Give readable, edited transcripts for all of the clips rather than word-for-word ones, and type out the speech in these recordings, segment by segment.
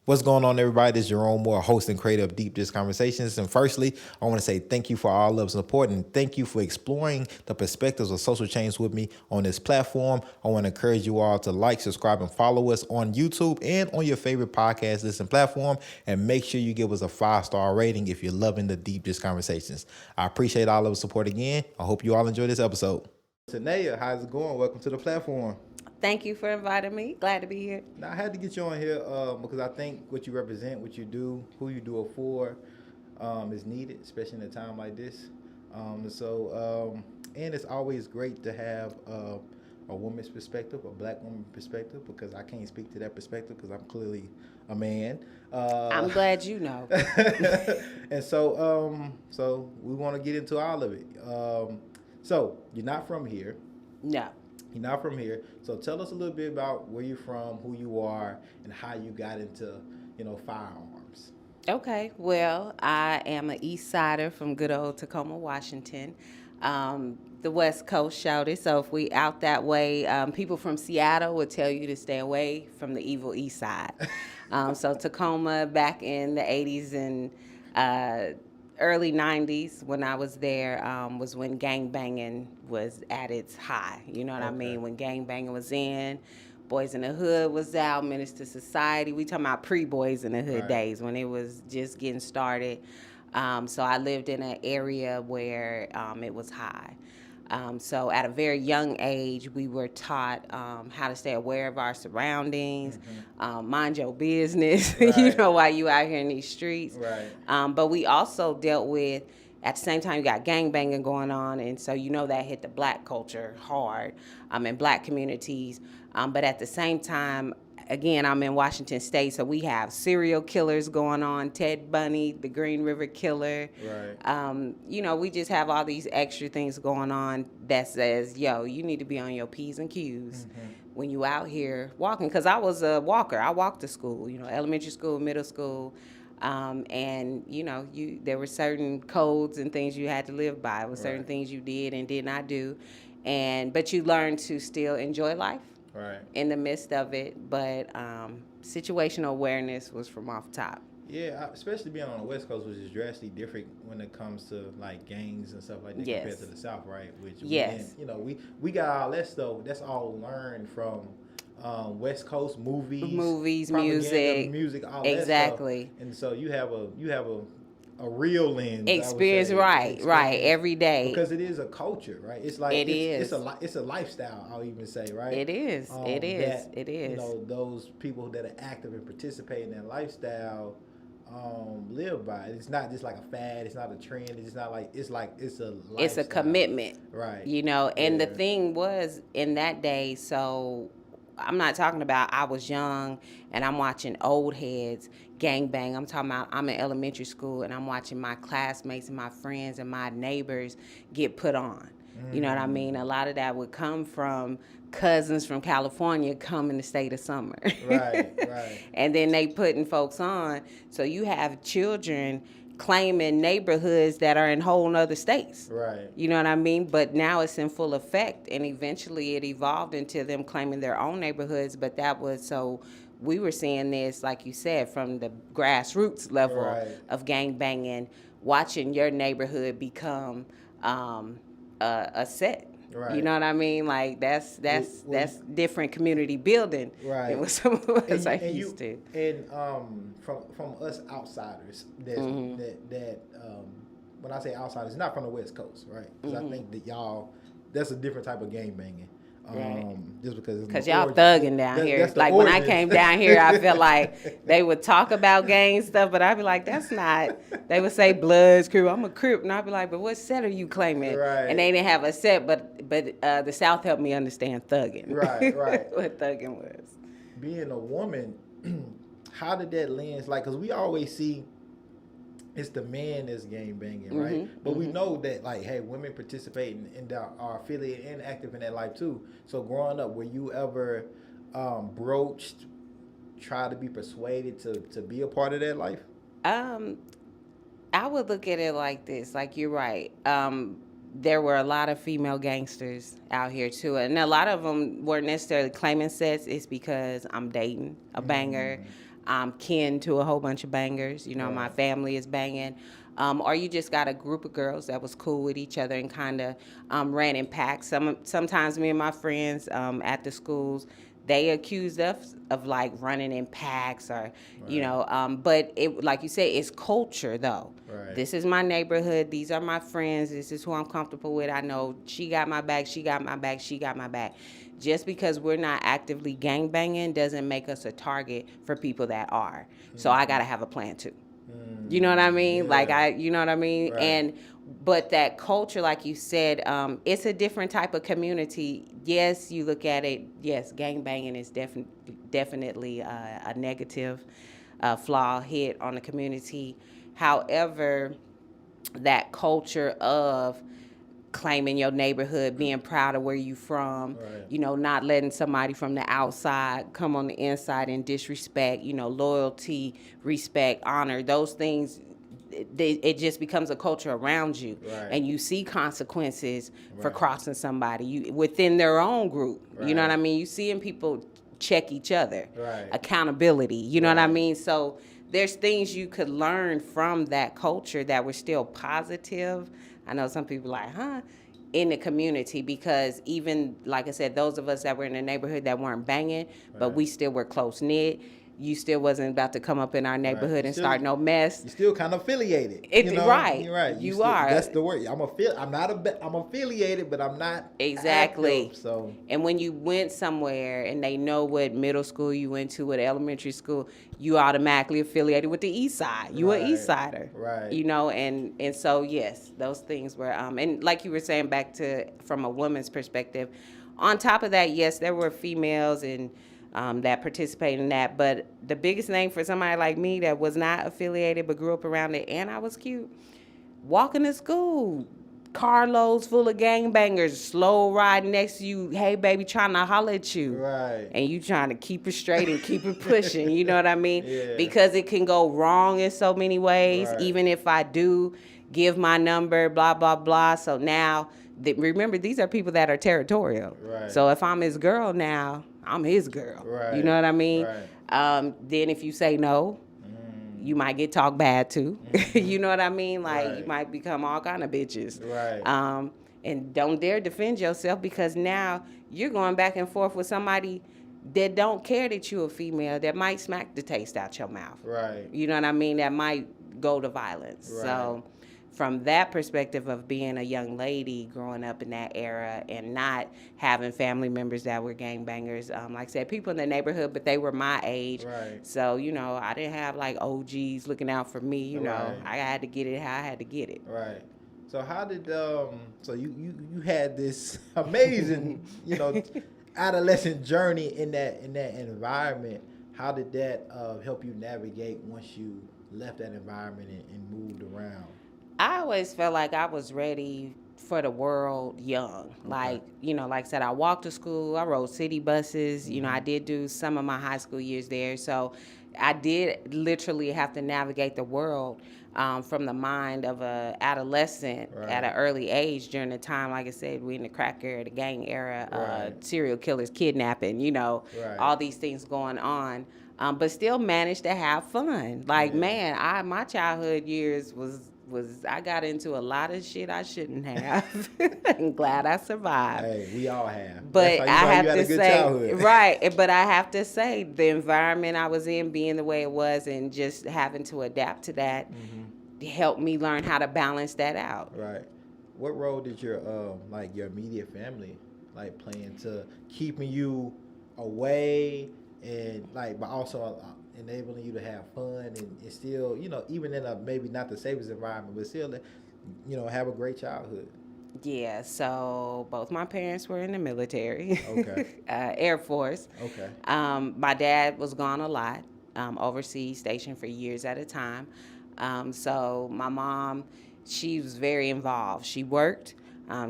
What's going on, everybody? This is Jerome Moore, host and creator of Deep Dish Conversations. And firstly, I want to say thank you for all love and support, and thank you for exploring the perspectives of social change with me on this platform. I want to encourage you all to like, subscribe, and follow us on YouTube and on your favorite podcast listen platform. And make sure you give us a 5-star rating if you're loving the Deep Dish Conversations. I appreciate all of the support again. I hope you all enjoy this episode. Tanea, how's it going? Welcome to the platform. Thank you for inviting me. Glad to be here. Now, I had to get you on here because I think what you represent, what you do, who you do it for, is needed, especially in a time like this. And it's always great to have a woman's perspective, a black woman's perspective, because I can't speak to that perspective because I'm clearly a man. I'm glad you know. And so we want to get into all of it. So you're not from here. No. You're not from here, so tell us a little bit about where you're from, who you are, and how you got into, firearms. Okay. Well, I am an East Sider from good old Tacoma, Washington. The West Coast shouted, so if we out that way, people from Seattle would tell you to stay away from the evil East Side. So Tacoma back in the 80s and early 90s when I was there was when gangbanging was at its high. You know what I mean? When gangbanging was in, Boys in the Hood was out, Menace to Society. We talking about pre-Boys in the Hood days when it was just getting started. So I lived in an area where it was high. So at a very young age, we were taught how to stay aware of our surroundings, mind your business, while you out here in these streets. Right. But we also dealt with, at the same time, you got gangbanging going on, and so that hit the black culture hard in black communities. But at the same time, again, I'm in Washington State, so we have serial killers going on, Ted Bundy, the Green River Killer. Right. We just have all these extra things going on that says, you need to be on your P's and Q's when you out here walking. Because I was a walker. I walked to school, elementary school, middle school. There were certain codes and things you had to live by. There were certain things you did and did not do. But you learned to still enjoy life. Right. In the midst of it, but situational awareness was from off top. Yeah, especially being on the West Coast, which is drastically different when it comes to like gangs and stuff like that compared to the South, right? Which we got all that stuff. That's all learned from West Coast movies, music, all that exactly. Stuff. And so you have a real lens experience, right, every day, because it is a culture, right? It's like it's a lifestyle, I'll even say, right? It is. Those people that are active and participate in that lifestyle live by it. It's not just like a fad, it's not a trend, it's not like it's a lifestyle. It's a commitment, right? And the thing was, in that day, so I'm not talking about I was young and I'm watching old heads gangbang. I'm talking about I'm in elementary school and I'm watching my classmates and my friends and my neighbors get put on. You know what I mean? A lot of that would come from cousins from California coming to stay the summer. Right. And then they putting folks on. So you have children claiming neighborhoods that are in whole other states. Right. You know what I mean? But now it's in full effect, and eventually it evolved into them claiming their own neighborhoods, but that was so we were seeing this, like you said, from the grassroots level of gangbanging, watching your neighborhood become a set. Right. You know what I mean? Like that's different community building than what some of us are used to. And from us outsiders, that when I say outsiders, it's not from the West Coast, right? Because I think that that's a different type of gangbanging. Just because y'all thugging down here. Like when I came down here, I felt like they would talk about gang stuff, but I'd be like, that's not. They would say Bloods, Crip. I'm a Crip, and I'd be like, but what set are you claiming? Right. And they didn't have a set, but the South helped me understand thugging. Right. What thugging was. Being a woman, how did that lens, like, because we always see it's the man that's gang banging, right? But we know that, like, hey, women participate and are affiliated and active in that life too. So growing up, were you ever broached, try to be persuaded to be a part of that life? I would look at it like this. Like, you're right. There were a lot of female gangsters out here too, and a lot of them weren't necessarily claiming sets. It's because I'm dating a banger. I'm kin to a whole bunch of bangers. You know, my Right. family is banging. Or you just got a group of girls that was cool with each other and kind of ran in packs. Sometimes me and my friends at the schools, they accused us of like running in packs or, you Right. know, but it, like you said, it's culture though. Right. This is my neighborhood. These are my friends. This is who I'm comfortable with. I know she got my back. She got my back. She got my back. Just because we're not actively gang banging doesn't make us a target for people that are. So I gotta have a plan too. You know what I mean? Like Yeah. you know what I mean? Right. And but that culture, like you said, it's a different type of community. Yes, you look at it. Yes, gang banging is definitely a negative flaw hit on the community. However, that culture of claiming your neighborhood, being proud of where you from, Right. you know, not letting somebody from the outside come on the inside and disrespect, you know, loyalty, respect, honor, those things, it just becomes a culture around you. Right. And you see consequences for Right. crossing somebody within their own group. You know what I Right. mean? You seeing people check each other. Right. Accountability, you know what I Right. mean? So there's things you could learn from that culture that were still positive. I know some people like, in the community, because even like I said, those of us that were in the neighborhood that weren't banging, but Right. we still were close knit. You still wasn't about to come up in our neighborhood You and still- start no mess. You're still kind of affiliated. It- you know? right. You're right. You still, are. That's the word. I'm not I'm affiliated, but I'm not Exactly. active, so And when you went somewhere and they know what middle school you went to, what elementary school, you automatically affiliated with the East Side. You Right. an East Sider. Right. You know, and so yes, those things were and like you were saying, back to from a woman's perspective. On top of that, yes, there were females and that participated in that, but the biggest thing for somebody like me that was not affiliated but grew up around it and I was cute, walking to school, carloads full of gangbangers, slow riding next to you, hey baby, trying to holler at you. Right. And you trying to keep it straight and keep it pushing, you know what I mean? Yeah. Because it can go wrong in so many ways, Right. even if I do give my number, blah, blah, blah. So now, remember, these are people that are territorial. Right. So if I'm his girl now, I'm his girl. Right. You know what I mean? Right. Then if you say no, you might get talked bad too. You know what I mean? Like Right. you might become all kind of bitches. Right. And don't dare defend yourself, because now you're going back and forth with somebody that don't care that you're a female, that might smack the taste out your mouth. Right. You know what I mean? That might go to violence. Right. So from that perspective of being a young lady growing up in that era and not having family members that were gangbangers, like I said, people in the neighborhood, but they were my age. Right. So, you know, I didn't have like OGs looking out for me, you know. Right. I had to get it how I had to get it. Right. So how did so you had this amazing, adolescent journey in that environment. How did that help you navigate once you left that environment and moved around? I always felt like I was ready for the world young. Like, like I said, I walked to school, I rode city buses, I did do some of my high school years there. So I did literally have to navigate the world from the mind of an adolescent at an early age during the time, like I said, we in the crack era, the gang era, serial killers, kidnapping, all these things going on. But still managed to have fun. Like, man, my childhood years was I got into a lot of shit I shouldn't have. I'm glad I survived. Hey, we all have. But I have to say, childhood. right, but I have to say the environment I was in, being the way it was, and just having to adapt to that helped me learn how to balance that out. Right. What role did your your immediate family play into keeping you away and but also enabling you to have fun and still, even in a maybe not the safest environment, but still, have a great childhood? Yeah, so both my parents were in the military. Okay. Air Force. Okay. My dad was gone a lot, overseas, stationed for years at a time. So my mom, she was very involved. She worked.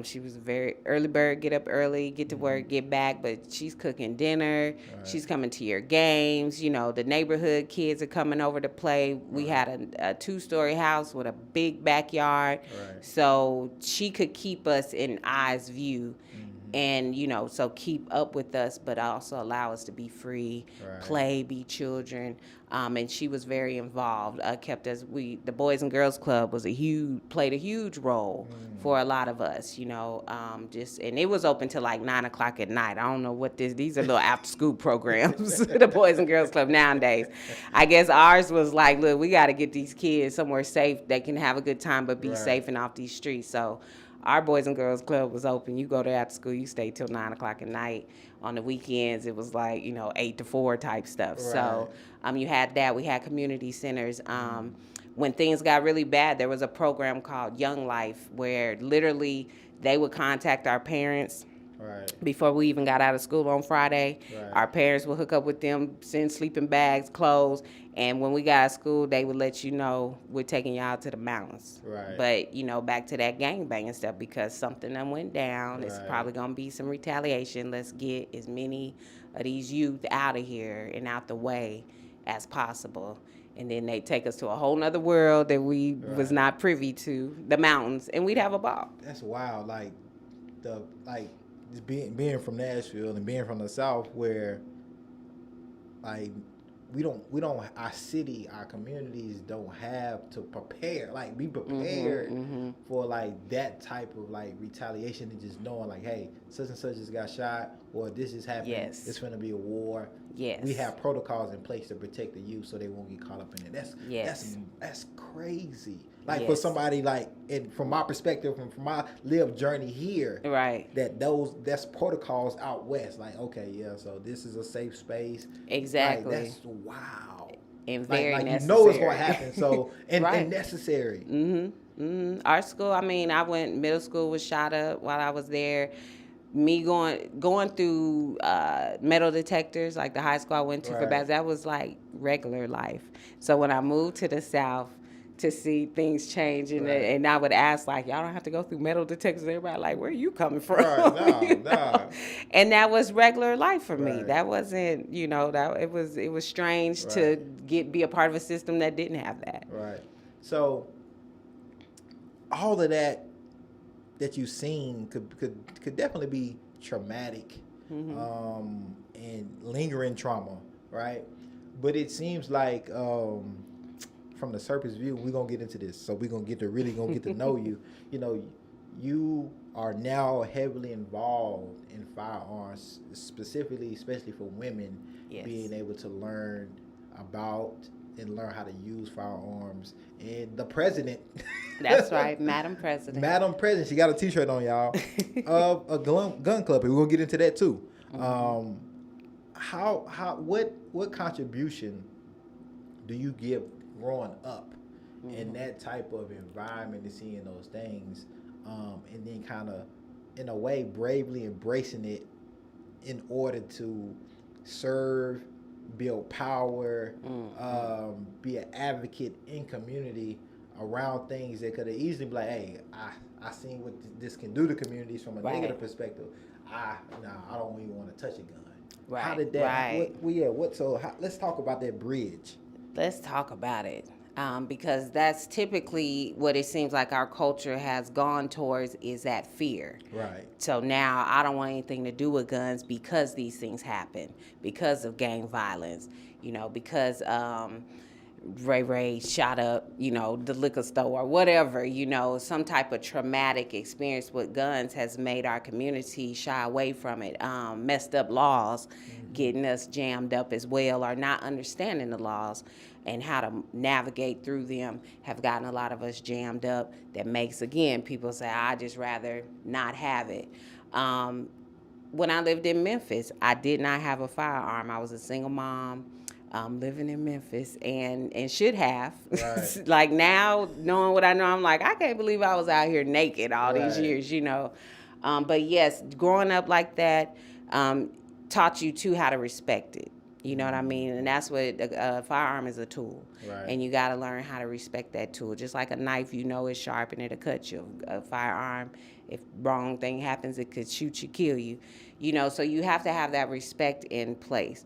She was a very early bird, get up early, get to work, get back, but she's cooking dinner. Right. She's coming to your games. The neighborhood kids are coming over to play. We had a 2-story house with a big backyard. Right. So she could keep us in eyes view And, so keep up with us, but also allow us to be free, play, be children. And she was very involved. Kept us, the Boys and Girls Club played a huge role for a lot of us, and it was open till like 9 o'clock at night. I don't know what these are little after school programs, the Boys and Girls Club nowadays. I guess ours was like, look, we got to get these kids somewhere safe. They can have a good time, but be safe and off these streets. So our Boys and Girls Club was open. You go there after school, you stay till 9 o'clock at night. On the weekends, it was like, 8 to 4 type stuff. Right. So you had that. We had community centers. When things got really bad, there was a program called Young Life where literally they would contact our parents. Right. Before we even got out of school on Friday, our parents would hook up with them, send sleeping bags, clothes, and when we got out of school, they would let you know we're taking you out to the mountains. Right. But, back to that gangbanging stuff, because something that went down, it's probably going to be some retaliation. Let's get as many of these youth out of here and out the way as possible. And then they take us to a whole nother world that we was not privy to, the mountains, and we'd have a ball. That's wild. Just being from Nashville and being from the South, where we don't our city, our communities don't have to prepare, be prepared for that type of retaliation, and just knowing hey, such and such just got shot, or this is happening. Yes. It's gonna be a war. Yes. We have protocols in place to protect the youth so they won't get caught up in it. That's crazy. For somebody and from my perspective and from my lived journey here, that's protocols out west. So this is a safe space. Exactly. That's wow. And very necessary. It's going to happen. So and necessary. Our school. I middle school was shot up while I was there. Me going through metal detectors, the high school I went to for basketball, that was regular life. So when I moved to the South, to see things change, and I would ask, y'all don't have to go through metal detectors. Everybody where are you coming from? No. And that was regular life for me. That wasn't, that it was strange to be a part of a system that didn't have that. Right. So all of that you've seen could definitely be traumatic, and lingering trauma, right? But it seems like from the surface view, we're gonna get into this, so we're gonna get to know you. You are now heavily involved in firearms, especially for women, being able to learn about and learn how to use firearms. And the president, that's right, Madam President, she got a T-shirt on, y'all, of a gun club. And we're gonna get into that too. What contribution do you give growing up in that type of environment and seeing those things, and then kind of, in a way, bravely embracing it in order to serve, build power, be an advocate in community around things that could have easily be hey, I seen what this can do to communities from a negative perspective. I don't even want to touch a gun. Right. How did that? Let's talk about that bridge. Let's talk about it, because that's typically what it seems like our culture has gone towards, is that fear. Right. So now I don't want anything to do with guns because these things happen, because of gang violence, because Ray shot up, the liquor store or whatever, some type of traumatic experience with guns has made our community shy away from it. Messed up laws, getting us jammed up as well, or not understanding the laws and how to navigate through them have gotten a lot of us jammed up. That makes, again, people say, I just rather not have it. When I lived in Memphis, I did not have a firearm. I was a single mom. Living in Memphis, and should have. Right. Now, knowing what I know, I'm I can't believe I was out here naked all these years, But yes, growing up like that taught you too how to respect it. You know what I mean? And that's what a firearm is, a tool. Right. And you got to learn how to respect that tool. Just like a knife, is sharp and it'll cut you. A firearm, if wrong thing happens, it could shoot you, kill you. So you have to have that respect in place.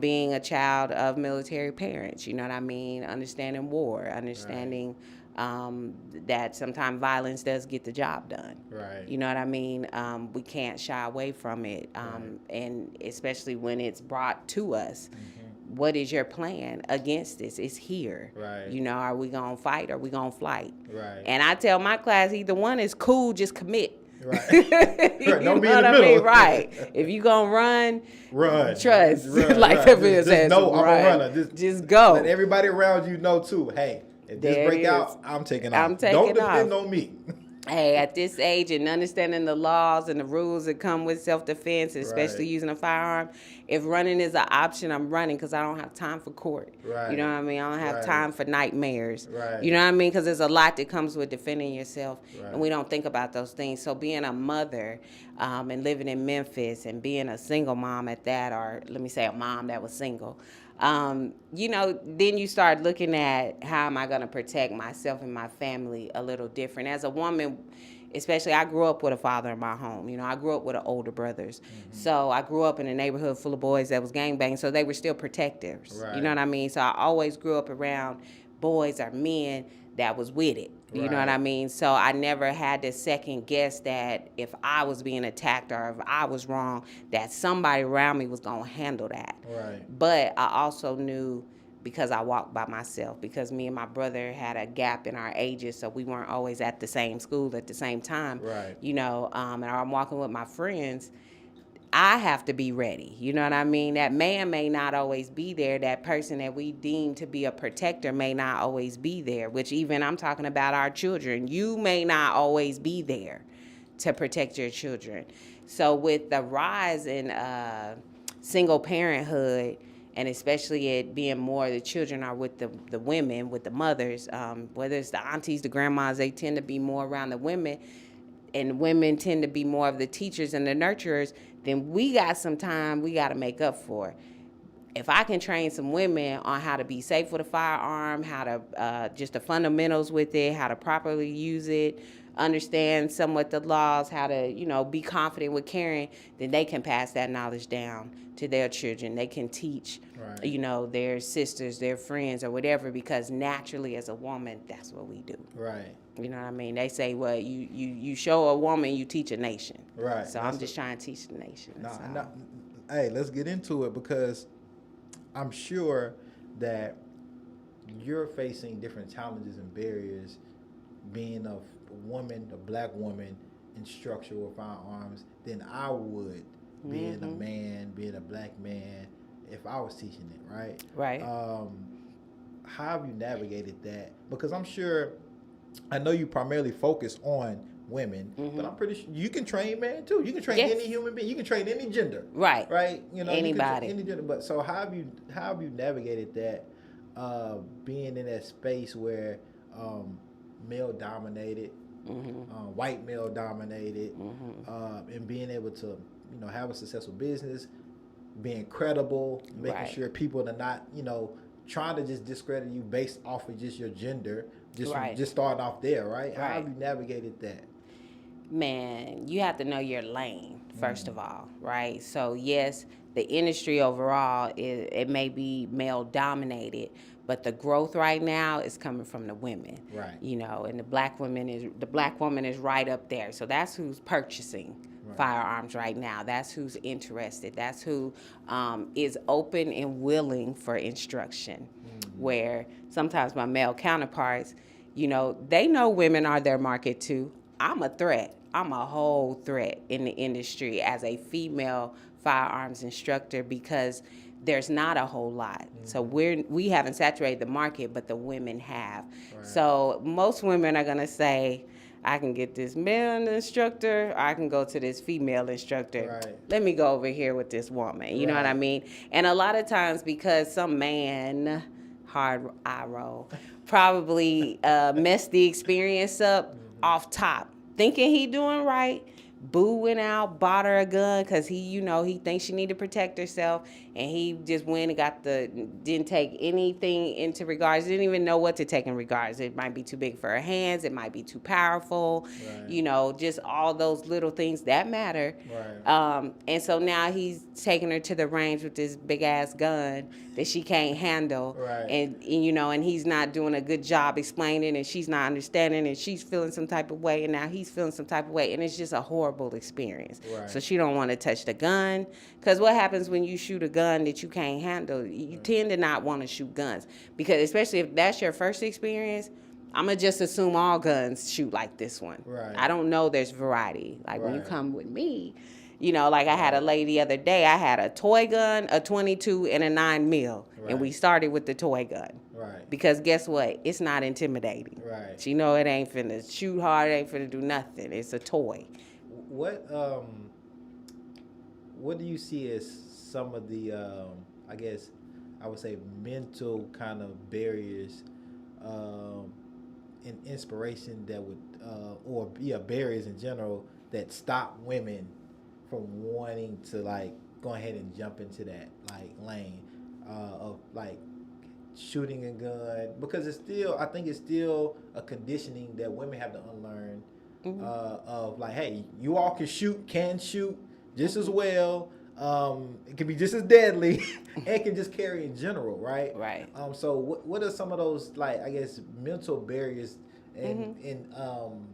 Being a child of military parents, understanding war, understanding that sometimes violence does get the job done. Right. You know what I mean? We can't shy away from it, and especially when it's brought to us. What is your plan against this? It's here. Right. You know, are we going to fight or are we going to flight? Right. And I tell my class, either one is cool, just commit. Right. You Don't be know in the what I mean? middle. Right. If you going to run, trust. Run, like run. the bill Just says, know right. I'm a runner. Just go. Let everybody around you know too. Hey, if There this break it out, is. I'm taking off. I'm taking Don't depend off. on me. Hey, at this age and understanding the laws and the rules that come with self-defense, especially Right. using a firearm, if running is an option, I'm running because I don't have time for court. Right. You know what I mean? I don't have Right. time for nightmares. Right. You know what I mean? Because there's a lot that comes with defending yourself, Right. and we don't think about those things. So being a mother and living in Memphis and being a single mom at that, or let me say a mom that was single, you know, then you start looking at how am I going to protect myself and my family a little different. As a woman, especially, I grew up with a father in my home. You know, I grew up with older brothers. So I grew up in a neighborhood full of boys that was gangbanging, so they were still protectors. Right. You know what I mean? So I always grew up around boys or men that was with it. You know what Right. I mean? So I never had to second guess that if I was being attacked or if I was wrong, that somebody around me was going to handle that. Right. But I also knew, because I walked by myself, because me and my brother had a gap in our ages, so we weren't always at the same school at the same time. Right. You know, and I'm walking with my friends, I have to be ready. You know what I mean? That man may not always be there. That person that we deem to be a protector may not always be there, which even I'm talking about our children. You may not always be there to protect your children. So with the rise in single parenthood, and especially it being more the children are with the women, with the mothers, whether it's the aunties, the grandmas, they tend to be more around the women, and women tend to be more of the teachers and the nurturers, then we got some time we got to make up for. If I can train some women on how to be safe with a firearm, how to just the fundamentals with it, how to properly use it, understand somewhat the laws, how to, you know, be confident with carrying, then they can pass that knowledge down to their children. They can teach, Right. you know, their sisters, their friends, or whatever, because naturally as a woman, that's what we do. Right. You know what I mean? They say, well, you show a woman, you teach a nation. Right. So I'm just trying to teach the nation. No, hey, let's get into it, because I'm sure that you're facing different challenges and barriers being a woman, a black woman, instructor with firearms than I would being a man, being a black man, if I was teaching it, right? Right. How have you navigated that? Because I'm sure, I know you primarily focus on women, but I'm pretty sure you can train men too. You can train Yes. any human being. You can train any gender. Right. Right. You know, you can train Anybody. any gender. But so how have you navigated that? Being in that space where male dominated, white male dominated, and being able to, you know, have a successful business, being credible, making Right. sure people are not, you know, trying to just discredit you based off of just your gender, Right. just starting off there, right? How have Right. you navigated that? Man, you have to know your lane, first of all, right? So, yes, the industry overall, it may be male dominated, but the growth right now is coming from the women. Right. You know, and the black woman is right up there. So that's who's purchasing firearms right now. That's who's interested. That's who is open and willing for instruction. Where sometimes my male counterparts, you know, they know women are their market too. I'm a threat. I'm a whole threat in the industry as a female firearms instructor, because there's not a whole lot. So we haven't saturated the market, but the women have. Right. So most women are gonna say, I can get this male instructor, or I can go to this female instructor. Right. Let me go over here with this woman. You know what I Right. mean? And a lot of times, because some man, hard eye roll, probably messed the experience up off top, thinking he doing right, Boo went out, bought her a gun because he thinks she need to protect herself, and he just went and didn't take anything into regards. Didn't even know what to take in regards. It might be too big for her hands. It might be too powerful. Right. Just all those little things that matter. Right. And so now he's taking her to the range with this big ass gun that she can't handle, Right. and he's not doing a good job explaining, and she's not understanding, and she's feeling some type of way, and now he's feeling some type of way, and it's just a horrible experience. Right. So she don't want to touch the gun, because what happens when you shoot a gun that you can't handle? You tend to not want to shoot guns, because especially if that's your first experience. I'm going to just assume all guns shoot like this one. Right. I don't know there's variety. Like when you Right. come with me, like I had a lady the other day, I had a toy gun, a 22, and a 9mm. Right. And we started with the toy gun. Right. Because guess what? It's not intimidating. Right. She know it ain't finna shoot hard, it ain't finna do nothing. It's a toy. What do you see as some of the I guess I would say mental kind of barriers and inspiration that would barriers in general that stop women from wanting to like go ahead and jump into that like lane of like shooting a gun, because I think it's still a conditioning that women have to unlearn of like, hey, you all can shoot just as well. It can be just as deadly and it can just carry in general, right? Right. So what are some of those, like, I guess, mental barriers and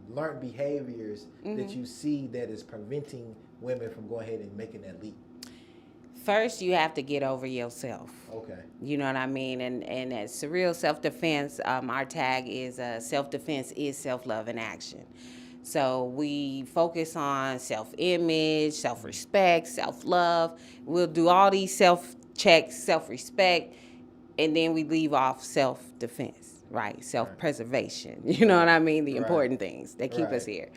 learned behaviors that you see that is preventing women from going ahead and making that leap? First, you have to get over yourself. Okay. You know what I mean? And as surreal self-defense, our tag is self-defense is self-love in action. So we focus on self-image, self-respect, self-love. We'll do all these self-checks, self-respect, and then we leave off self-defense, right? Self-preservation. You know what I mean? The important things that keep us here.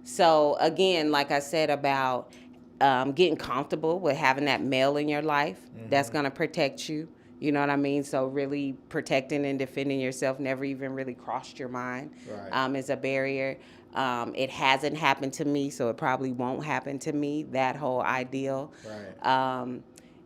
So again, like I said about getting comfortable with having that male in your life, that's going to protect you. You know what I mean? So really protecting and defending yourself never even really crossed your mind is a barrier. It hasn't happened to me, so it probably won't happen to me, that whole ideal. Right.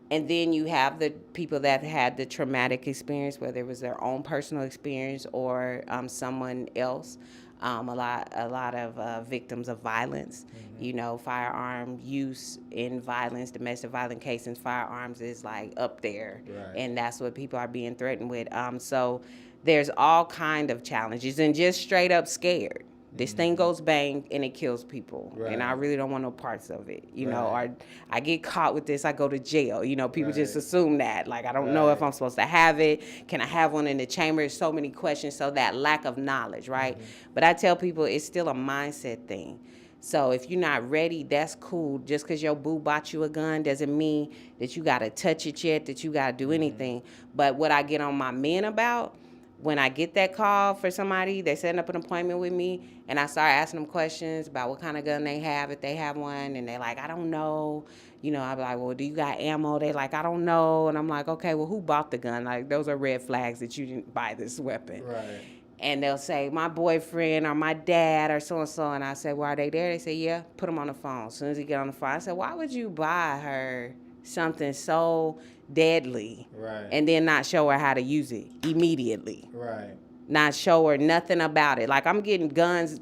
And then you have the people that had the traumatic experience, whether it was their own personal experience or someone else. A lot of victims of violence. Firearm use in violence, domestic violence cases, firearms is like up there, and that's what people are being threatened with. So there's all kind of challenges, and just straight up scared. This thing goes bang and it kills people, and I really don't want no parts of it. Or I get caught with this, I go to jail. People just assume that. Like, I don't know if I'm supposed to have it. Can I have one in the chamber? So many questions. So that lack of knowledge, right? But I tell people it's still a mindset thing. So if you're not ready, that's cool. Just because your boo bought you a gun doesn't mean that you got to touch it yet, that you got to do anything. But what I get on my men about, when I get that call for somebody, they setting up an appointment with me, and I start asking them questions about what kind of gun they have, if they have one, and they're like, I don't know. I'll be like, well, do you got ammo? They're like, I don't know. And I'm like, okay, well, who bought the gun? Like, those are red flags that you didn't buy this weapon. Right. And they'll say, my boyfriend or my dad or so-and-so. And I say, well, are they there? They say, yeah, put them on the phone. As soon as he get on the phone, I said, why would you buy her something so deadly and then not show her how to use it immediately? Right. Not show her nothing about it. Like, I'm getting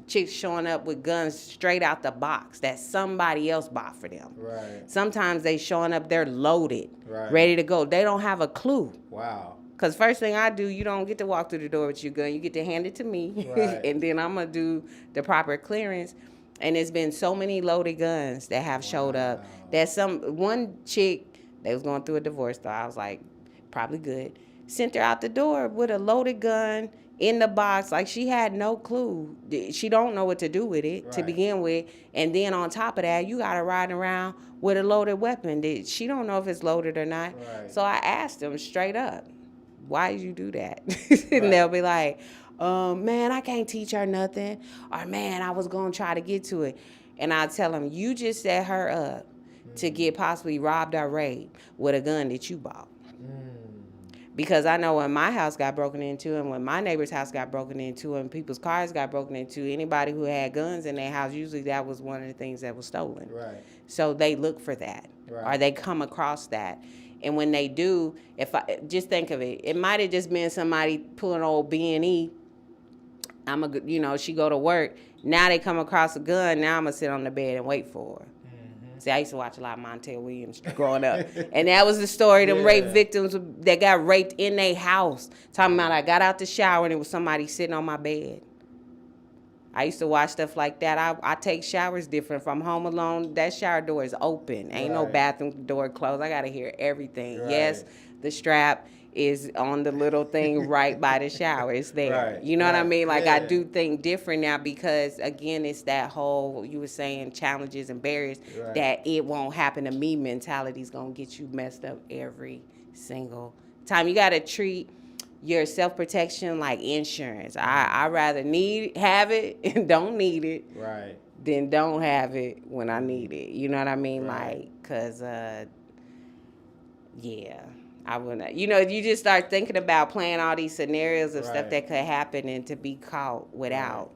chicks showing up with guns straight out the box that somebody else bought for them. Right. Sometimes they showing up, they're loaded, ready to go. They don't have a clue. Wow. Because first thing I do, you don't get to walk through the door with your gun. You get to hand it to me. And then I'm going to do the proper clearance. And there's been so many loaded guns that have showed up. That one chick, they was going through a divorce, though. I was like, probably good. Sent her out the door with a loaded gun in the box. Like, she had no clue. She don't know what to do with it to begin with. And then on top of that, you got her riding around with a loaded weapon. She don't know if it's loaded or not. So I asked them straight up, why did you do that? And they'll be like, man, I can't teach her nothing. Or, man, I was going to try to get to it. And I tell them, you just set her up to get possibly robbed or raped with a gun that you bought. Because I know when my house got broken into and when my neighbor's house got broken into and people's cars got broken into, anybody who had guns in their house, usually that was one of the things that was stolen. Right. So they look for that, or they come across that. And when they do, if I just think of it, it might have just been somebody pulling old B&E. She go to work. Now they come across a gun. Now I'm going to sit on the bed and wait for her. See, I used to watch a lot of Montel Williams growing up. And that was the story of them rape victims that got raped in their house. Talking about I got out the shower and it was somebody sitting on my bed. I used to watch stuff like that. I take showers different. If I'm home alone, that shower door is open. Ain't no bathroom door closed. I got to hear everything. Right. Yes, the strap is on the little thing right by the shower. It's there. Right. You know what I mean? Like, I do think different now because, again, it's that whole, you were saying, challenges and barriers, that it won't happen to me mentality is going to get you messed up every single time. You got to treat your self-protection like insurance. I rather have it and don't need it than don't have it when I need it. You know what I mean? Like, because, I wouldn't. You just start thinking about playing all these scenarios of stuff that could happen and to be caught without.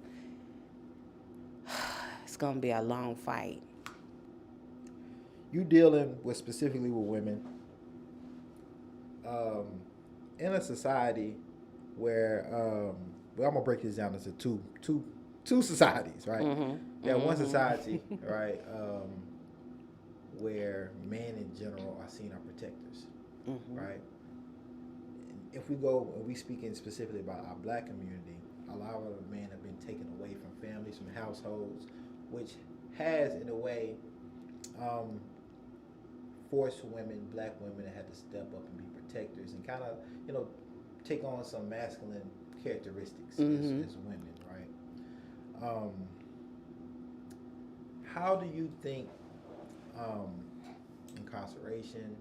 It's going to be a long fight. You dealing with specifically with women in a society where, I'm going to break this down into two societies, right? One society, right, where men in general are seen as protectors. Right. If we speaking specifically about our black community, a lot of the men have been taken away from families, from households, which has, in a way, forced black women to have to step up and be protectors and kind of, take on some masculine characteristics as women, right? How do you think incarceration,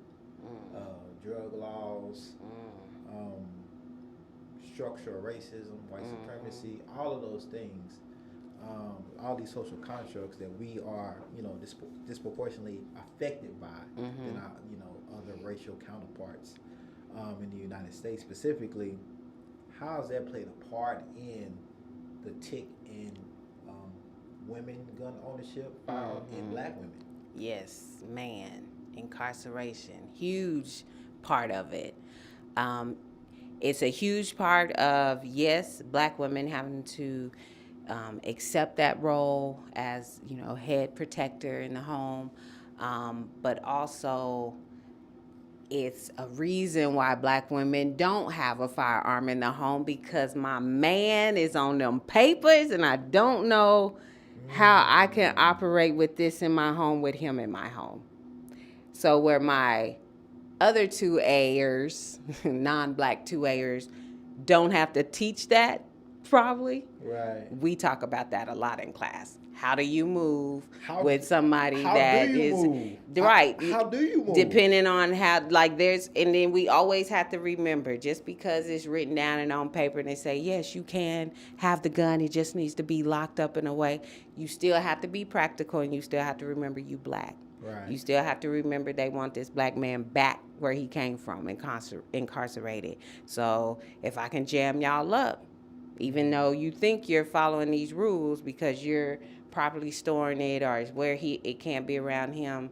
drug laws, structural racism, white supremacy, all of those things, all these social constructs that we are, disproportionately affected by than our, other racial counterparts in the United States specifically, how has that played a part in the tick in women gun ownership in black women? Yes, man. Incarceration, huge part of it. It's a huge part of, yes, black women having to accept that role as, head protector in the home, but also it's a reason why black women don't have a firearm in the home, because my man is on them papers and I don't know how I can operate with this in my home with him in my home. So where my other two heirs, non-black two heirs, don't have to teach that, probably. Right. We talk about that a lot in class. How do you move with somebody that is move? Right? How do you move? Depending on how, and then we always have to remember, just because it's written down and on paper and they say, yes, you can have the gun, it just needs to be locked up in a way, you still have to be practical and you still have to remember you black. Right. You still have to remember they want this black man back where he came from, incarcerated. So if I can jam y'all up, even though you think you're following these rules because you're properly storing it or it's where it can't be around him,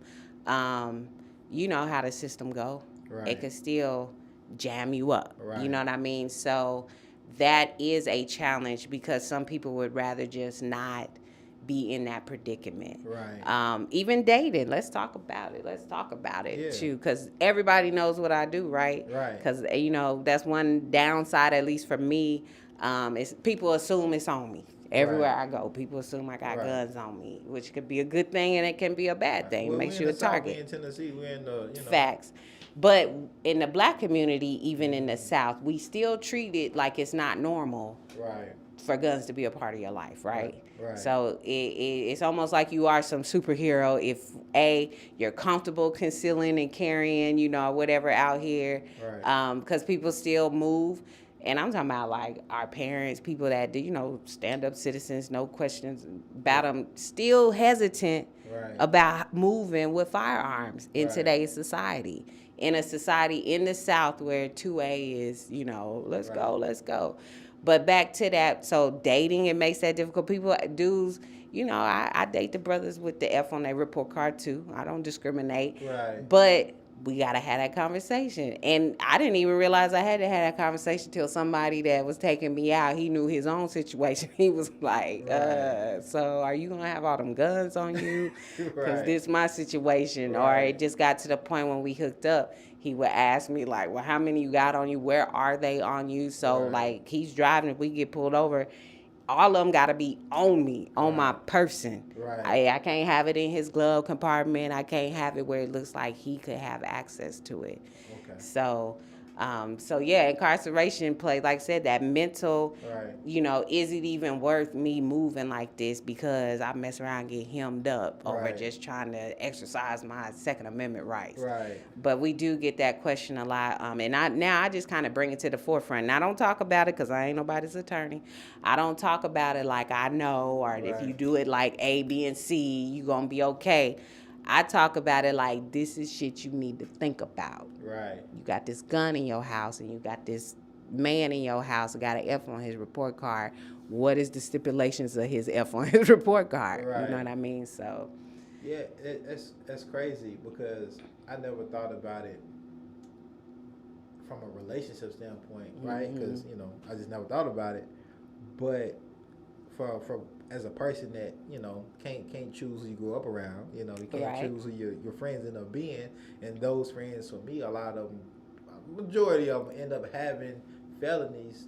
you know how the system go. Right. It could still jam you up. Right. You know what I mean? So that is a challenge because some people would rather just not be in that predicament. Right. Even dating, let's talk about it too, because everybody knows what I do, right? Right. Because that's one downside, at least for me, is people assume it's on me. Everywhere I go, people assume I got guns on me, which could be a good thing and it can be a bad thing. Well, Makes you a target. We're in Tennessee, we're in the, Facts. But in the black community, even in the South, we still treat it like it's not normal. Right. For guns to be a part of your life, right? Right. So it's almost like you are some superhero if you're comfortable concealing and carrying, whatever out here, because people still move. And I'm talking about like our parents, people that do, stand-up citizens, no questions about them, still hesitant about moving with firearms in today's society. in a society in the South where 2A is, let's Right. go, let's go. But back to that, so dating, it makes that difficult. Dudes, I date the brothers with the F on their report card too. I don't discriminate. Right. But we got to have that conversation. And I didn't even realize I had to have that conversation till somebody that was taking me out, he knew his own situation. He was like, Right. so are you going to have all them guns on you? Because Right. this is my situation. Or Right. it just got to the point when we hooked up, he would ask me, like, well, how many you got on you? Where are they on you? So, Right. like, he's driving. If we get pulled over, all of them got to be on me, on my Right. person. Right. I can't have it in his glove compartment. I can't have it where it looks like he could have access to it. Okay. So yeah, incarceration plays, like I said, that mental, Right. Is it even worth me moving like this because I mess around and get hemmed up over Right. just trying to exercise my Second Amendment rights? Right. But we do get that question a lot, and I just kind of bring it to the forefront. And I don't talk about it because I ain't nobody's attorney. I don't talk about it like I know, or if you Right. do it like A, B, and C, you gonna be okay. I talk about it like this is shit you need to think about. Right. You got this gun in your house and you got this man in your house who got an F on his report card. What is the stipulations of his F on his report card? Right. You know what I mean? So Yeah, that's crazy because I never thought about it from a relationship standpoint, right? Because I just never thought about it. But for as a person that can't choose who you grow up around, you can't Right. choose who your friends end up being, and those friends for me, a lot of them, majority of them end up having felonies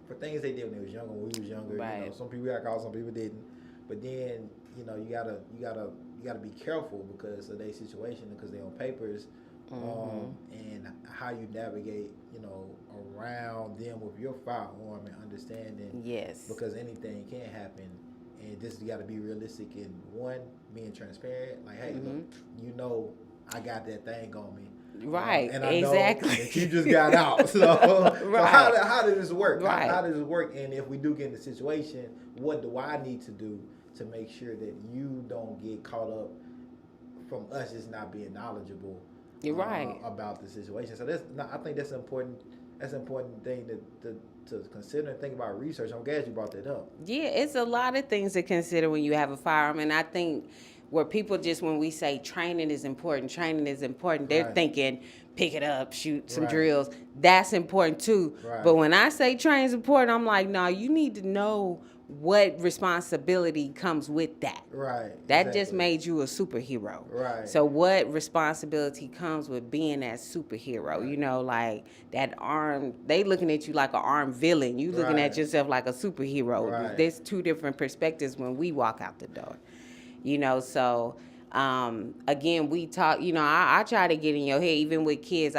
for things they did when they was younger. When we was younger, Right. some people got caught, some people didn't. But then you gotta be careful because of their situation, because they're on papers, and how you navigate around them with your firearm and understanding. yes. Because anything can happen, and this you got to be realistic in one, being transparent. Like, hey, look, I got that thing on me. Right, And I exactly. know that you just got out. So, Right. so how does this work? Right. How does this work? And if we do get in the situation, what do I need to do to make sure that you don't get caught up from us just not being knowledgeable You're right. about the situation? So I think that's an important. That's an important thing to consider and think about research. I'm glad you brought that up. Yeah, it's a lot of things to consider when you have a firearm. And I think where people just, when we say training is important, they're Right. thinking pick it up, shoot some Right. drills. That's important too. Right. But when I say training is important, I'm like, no, you need to know what responsibility comes with that. Right. That just exactly. made you a superhero. Right. So what responsibility comes with being that superhero? Right. Like that arm, they looking at you like an armed villain. You looking at Right. yourself like a superhero. Right. There's two different perspectives when we walk out the door. So again, we talk, I try to get in your head, even with kids.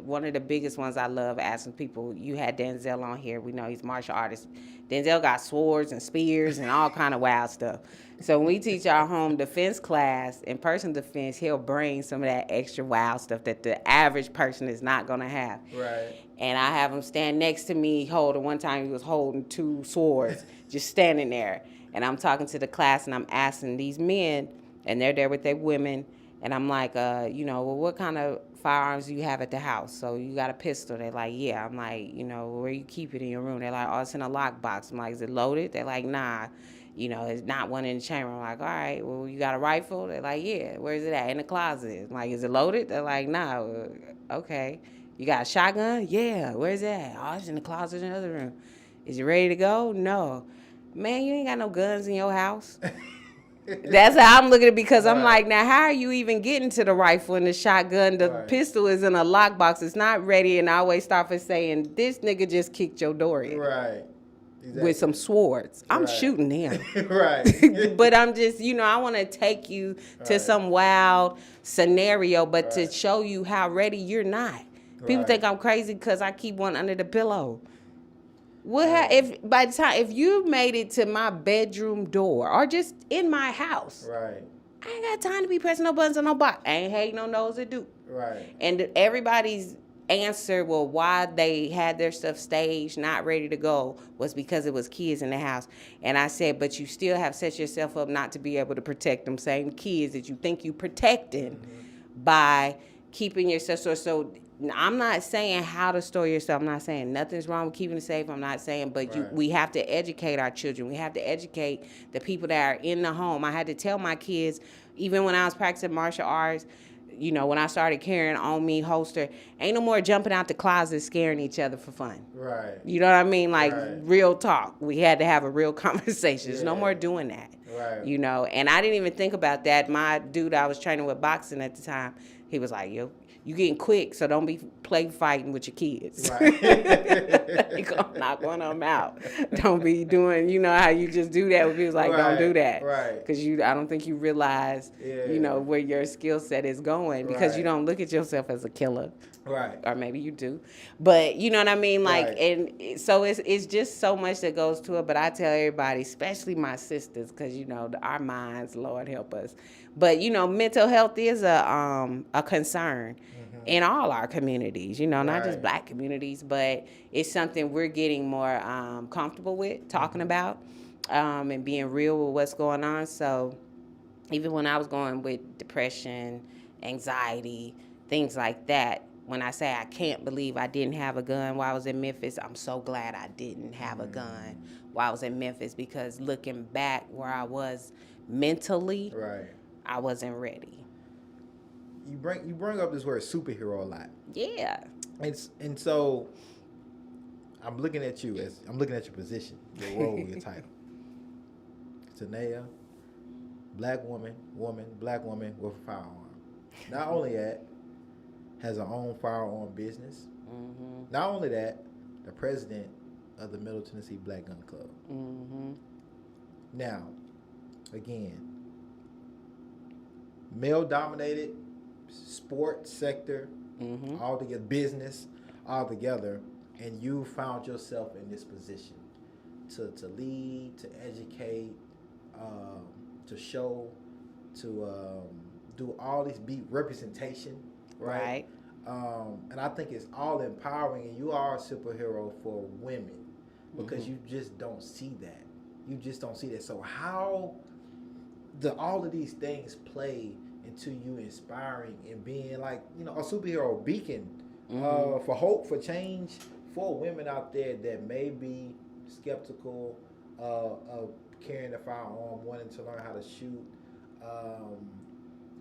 One of the biggest ones I love asking people, you had Denzel on here. We know he's a martial artist. Denzel got swords and spears and all kind of wild stuff. So when we teach our home defense class, in person defense, he'll bring some of that extra wild stuff that the average person is not going to have. Right. And I have him stand next to me holding, one time he was holding 2 swords, just standing there. And I'm talking to the class and I'm asking these men, and they're there with their women, and I'm like, well, what kind of firearms do you have at the house? So you got a pistol? They're like, yeah. I'm like, where you keep it in your room? They're like, oh, it's in a lockbox. I'm like, is it loaded? They're like, nah. It's not one in the chamber. I'm like, all right, well, you got a rifle? They're like, yeah. Where's it at? In the closet. I'm like, is it loaded? They're like, nah. Okay. You got a shotgun? Yeah. Where's it at? Oh, it's in the closet in the other room. Is it ready to go? No. Man, you ain't got no guns in your house. That's how I'm looking at it, because I'm like, now how are you even getting to the rifle and the shotgun? The pistol is in a lockbox. It's not ready. And I always start for saying, this nigga just kicked your door in. Right. Exactly. With some swords. I'm Right. shooting him. Right. But I'm just, I want to take you to Right. some wild scenario, but to Right. show you how ready you're not. People Right. think I'm crazy because I keep one under the pillow. If you made it to my bedroom door or just in my house, Right. I ain't got time to be pressing no buttons on no box. I ain't hating on those that do. Right. And everybody's answer, well, why they had their stuff staged, not ready to go, was because it was kids in the house. And I said, but you still have set yourself up not to be able to protect them same kids that you think you protecting by keeping yourself so I'm not saying how to store yourself. I'm not saying nothing's wrong with keeping it safe. I'm not saying, but we have to educate our children. We have to educate the people that are in the home. I had to tell my kids, even when I was practicing martial arts, you know, when I started carrying on me holster, ain't no more jumping out the closet scaring each other for fun. Right. You know what I mean? Like Right. real talk. We had to have a real conversation. There's no Yeah. more doing that. Right. You know, and I didn't even think about that. My dude I was training with boxing at the time, he was like, yo, you getting quick, so don't be play fighting with your kids. Right. You gonna knock one of them out. Don't be doing, you know how you just do that with people like, don't do that. Right. Because I don't think you realize, you know, where your skill set is going because you don't look at yourself as a killer. Right. Or maybe you do. But you know what I mean? Like, Right. and so it's just so much that goes to it. But I tell everybody, especially my sisters, because, you know, our minds, Lord help us. But, you know, mental health is a concern in all our communities, you know, not just Black communities, but it's something we're getting more comfortable with talking about and being real with what's going on. So even when I was going with depression, anxiety, things like that, when I say I can't believe I didn't have a gun while I was in Memphis, I'm so glad I didn't have a gun while I was in Memphis, because looking back where I was mentally, I wasn't ready. You bring up this word superhero a lot. Yeah. And so I'm looking at you as I'm looking at your position, your role, your title. Tanea, black woman with a firearm. Not only that, has her own firearm business. Mm-hmm. Not only that, the president of the Middle Tennessee Black Gun Club. Mm-hmm. Now, again, male-dominated sports sector, all together, business, all together, and you found yourself in this position to lead, to educate, to show, to do all this representation, right? And I think it's all empowering, and you are a superhero for women because you just don't see that. You just don't see that. So how do all of these things play into you inspiring and being like, you know, a superhero beacon for hope, for change, for women out there that may be skeptical of carrying a firearm, wanting to learn how to shoot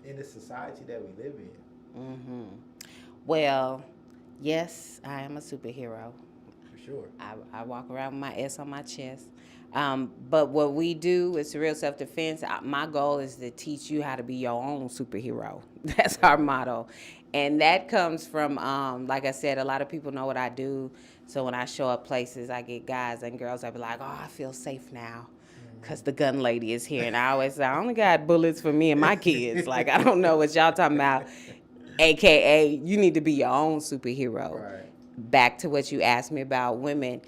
in the society that we live in? Well, yes, I am a superhero. For sure. I walk around with my S on my chest. But what we do is real self-defense. My goal is to teach you how to be your own superhero. That's our motto. And that comes from, like I said, a lot of people know what I do. So when I show up places, I get guys and girls that be like, oh, I feel safe now because the gun lady is here. And I always say, I only got bullets for me and my kids. Like, I don't know what y'all talking about. AKA, you need to be your own superhero. Right. Back to what you asked me about women,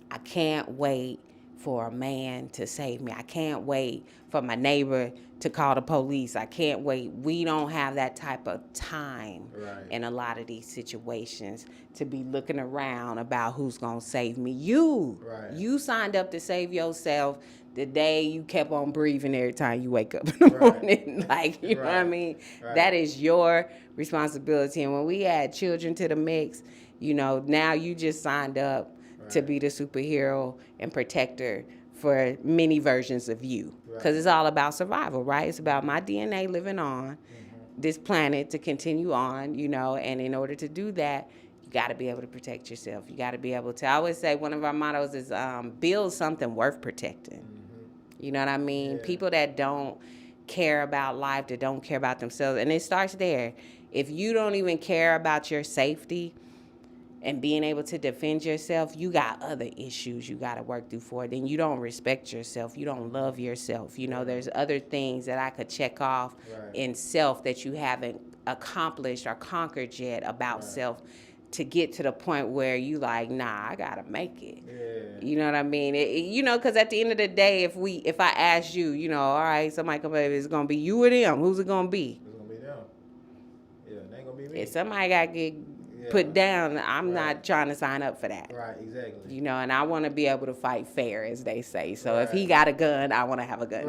I can't wait for a man to save me. I can't wait for my neighbor to call the police. I can't wait. We don't have that type of time in a lot of these situations to be looking around about who's going to save me. You signed up to save yourself the day you kept on breathing every time you wake up in the morning. Like, you know what I mean? That is your responsibility. And when we add children to the mix, you know, now you just signed up to be the superhero and protector for many versions of you. Because it's all about survival, right? It's about my DNA living on this planet to continue on, you know, and in order to do that, you got to be able to protect yourself. You got to be able to, I always say one of our mottos is build something worth protecting. You know what I mean? Yeah. People that don't care about life, that don't care about themselves, and it starts there. If you don't even care about your safety and being able to defend yourself, you got other issues you got to work through for. Then you don't respect yourself. You don't love yourself. You know, there's other things that I could check off in self that you haven't accomplished or conquered yet about self to get to the point where you like, nah, I got to make it. Yeah. You know what I mean? You know, because at the end of the day, if I ask you, you know, all right, somebody come up, it's going to be you or them. Who's it going to be? It's going to be them. Yeah, it ain't going to be me. If somebody got to get put down. I'm not trying to sign up for that. Right, exactly. You know, and I want to be able to fight fair, as they say. So if he got a gun, I want to have a gun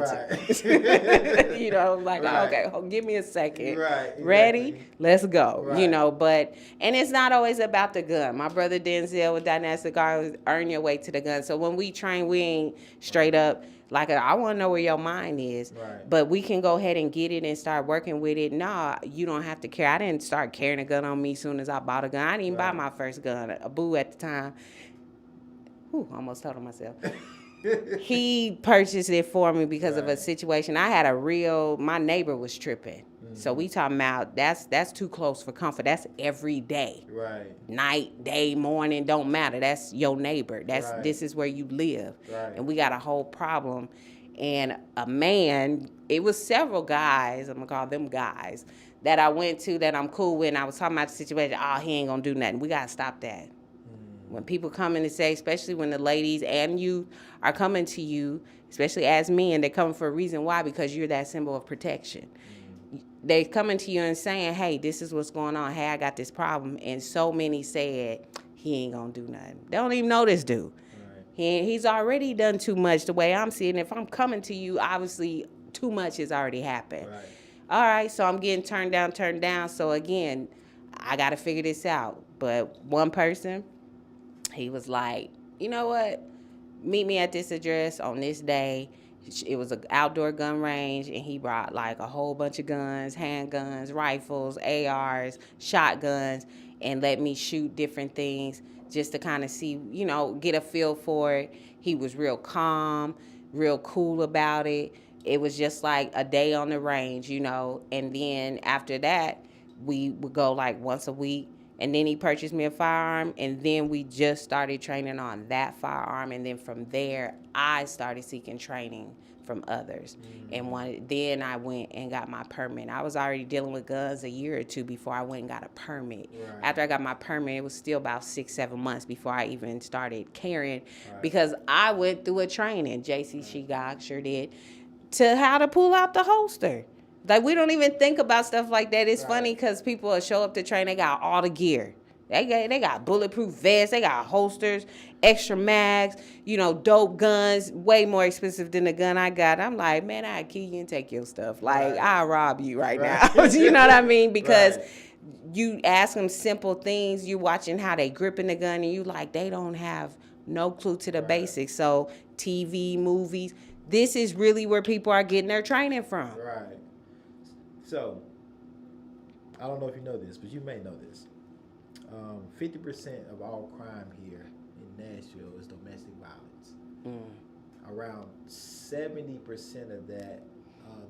too. You know, like, okay, give me a second. Right, exactly. Ready? Let's go. You know, and it's not always about the gun. My brother Denzel with Dynastic Guard, earn your way to the gun. So when we train, we ain't straight up like, I want to know where your mind is. Right. But we can go ahead and get it and start working with it. Nah, you don't have to care. I didn't start carrying a gun on me as soon as I bought a gun. I didn't even buy my first gun, a boo at the time. Whew, almost told on myself. He purchased it for me because of a situation. I had my neighbor was tripping. So we talking about that's too close for comfort. That's every day. Right. Night, day, morning, don't matter. That's your neighbor. This is where you live. Right. And we got a whole problem. And a man, it was several guys, I'm gonna call them guys, that I went to that I'm cool with, and I was talking about the situation, he ain't gonna do nothing. We gotta stop that. When people come in and say, especially when the ladies and you are coming to you, especially as men, they're coming for a reason. Why? Because you're that symbol of protection. They coming to you and saying, hey, this is what's going on. Hey, I got this problem. And so many said, he ain't going to do nothing. They don't even know this dude. Right. He's already done too much the way I'm seeing it. If I'm coming to you, obviously too much has already happened. Right. All right, so I'm getting turned down. So again, I got to figure this out. But one person, he was like, you know what? Meet me at this address on this day. It was an outdoor gun range, and he brought like a whole bunch of guns, handguns, rifles, ARs, shotguns, and let me shoot different things just to kind of see, you know, get a feel for it. He was real calm, real cool about it. It was just like a day on the range, you know, and then after that, we would go like once a week. And then he purchased me a firearm, and then we just started training on that firearm. And then from there, I started seeking training from others. And then I went and got my permit. I was already dealing with guns a year or two before I went and got a permit. Right. After I got my permit, it was still about 6-7 months before I even started carrying, because I went through a training, JC Shigok sure did, to how to pull out the holster. Like, we don't even think about stuff like that. It's funny because people will show up to train, they got all the gear. They got bulletproof vests, they got holsters, extra mags, you know, dope guns, way more expensive than the gun I got. I'm like, man, I'll kill you and take your stuff. Like, I'll rob you right now. You know what I mean? Because you ask them simple things, you watching how they gripping the gun, and you like, they don't have no clue to the basics. So TV, movies, this is really where people are getting their training from. Right. So, I don't know if you know this, but you may know this. 50% of all crime here in Nashville is domestic violence. Around 70% of that,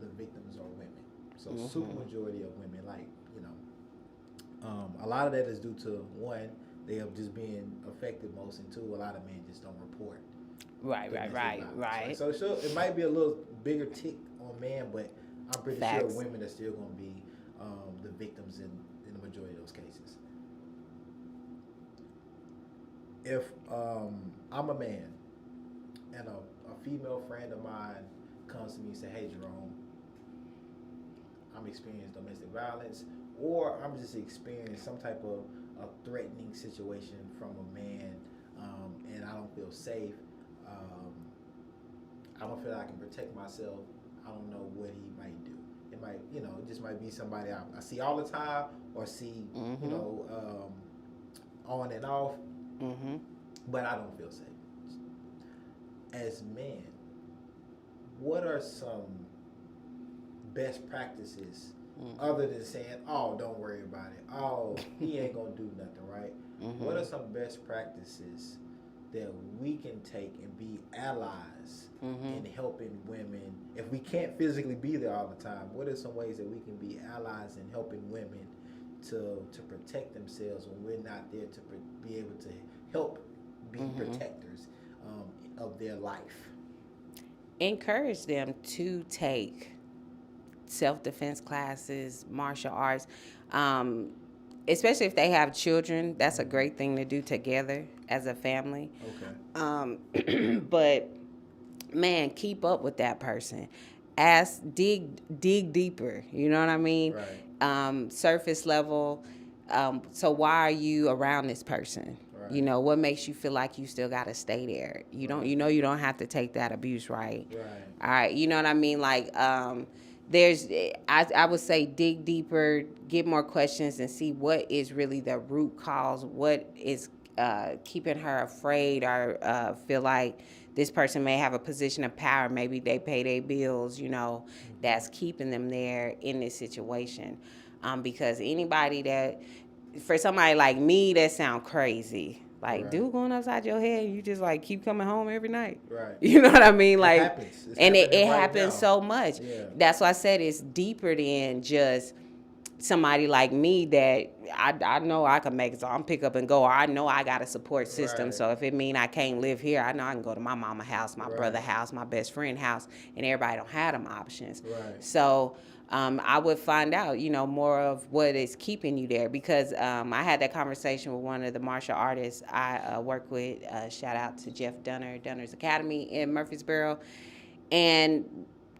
the victims are women. So, super majority of women. Like, you know, a lot of that is due to, one, they have just being affected most, and two, a lot of men just don't report. Right. So it might be a little bigger tick on men, but I'm pretty sure women are still going to be the victims in the majority of those cases. If I'm a man and a female friend of mine comes to me and say, hey, Jerome, I'm experiencing domestic violence, or I'm just experiencing some type of a threatening situation from a man, and I don't feel safe, I don't feel like I can protect myself, I don't know what he might do. It might, you know, it just might be somebody I see all the time, or see, you know, on and off, but I don't feel safe. As men, what are some best practices other than saying, oh, don't worry about it, oh, he ain't gonna do nothing, right? What are some best practices that we can take and be allies in helping women? If we can't physically be there all the time, what are some ways that we can be allies in helping women to protect themselves when we're not there to be able to help be protectors of their life? Encourage them to take self-defense classes, martial arts, especially if they have children. That's a great thing to do together as a family. Okay. But man, keep up with that person. Dig deeper. You know what I mean? Right. Surface level. So why are you around this person? Right. You know, what makes you feel like you still got to stay there? You don't, you know, you don't have to take that abuse, right? Right. All right. You know what I mean? Like, there's, I would say dig deeper, get more questions and see what is really the root cause, what is keeping her afraid or feel like this person may have a position of power. Maybe they pay their bills, you know, that's keeping them there in this situation. Because anybody that, for somebody like me, that sound crazy. Like, Right. dude going upside your head, you just like keep coming home every night. Right. You know what I mean? Like, happens. It's and it happening right happens now. so much. Yeah. That's why I said it's deeper than just somebody like me that I know I can make it, so I'm pick up and go. Or I know I got a support system, Right. so if it mean I can't live here, I know I can go to my mama house, my Right. brother house, my best friend house, and everybody don't have them options. Right. So I would find out, you know, more of what is keeping you there, because I had that conversation with one of the martial artists I work with. Shout out to Jeff Dunner, Dunner's Academy in Murfreesboro, and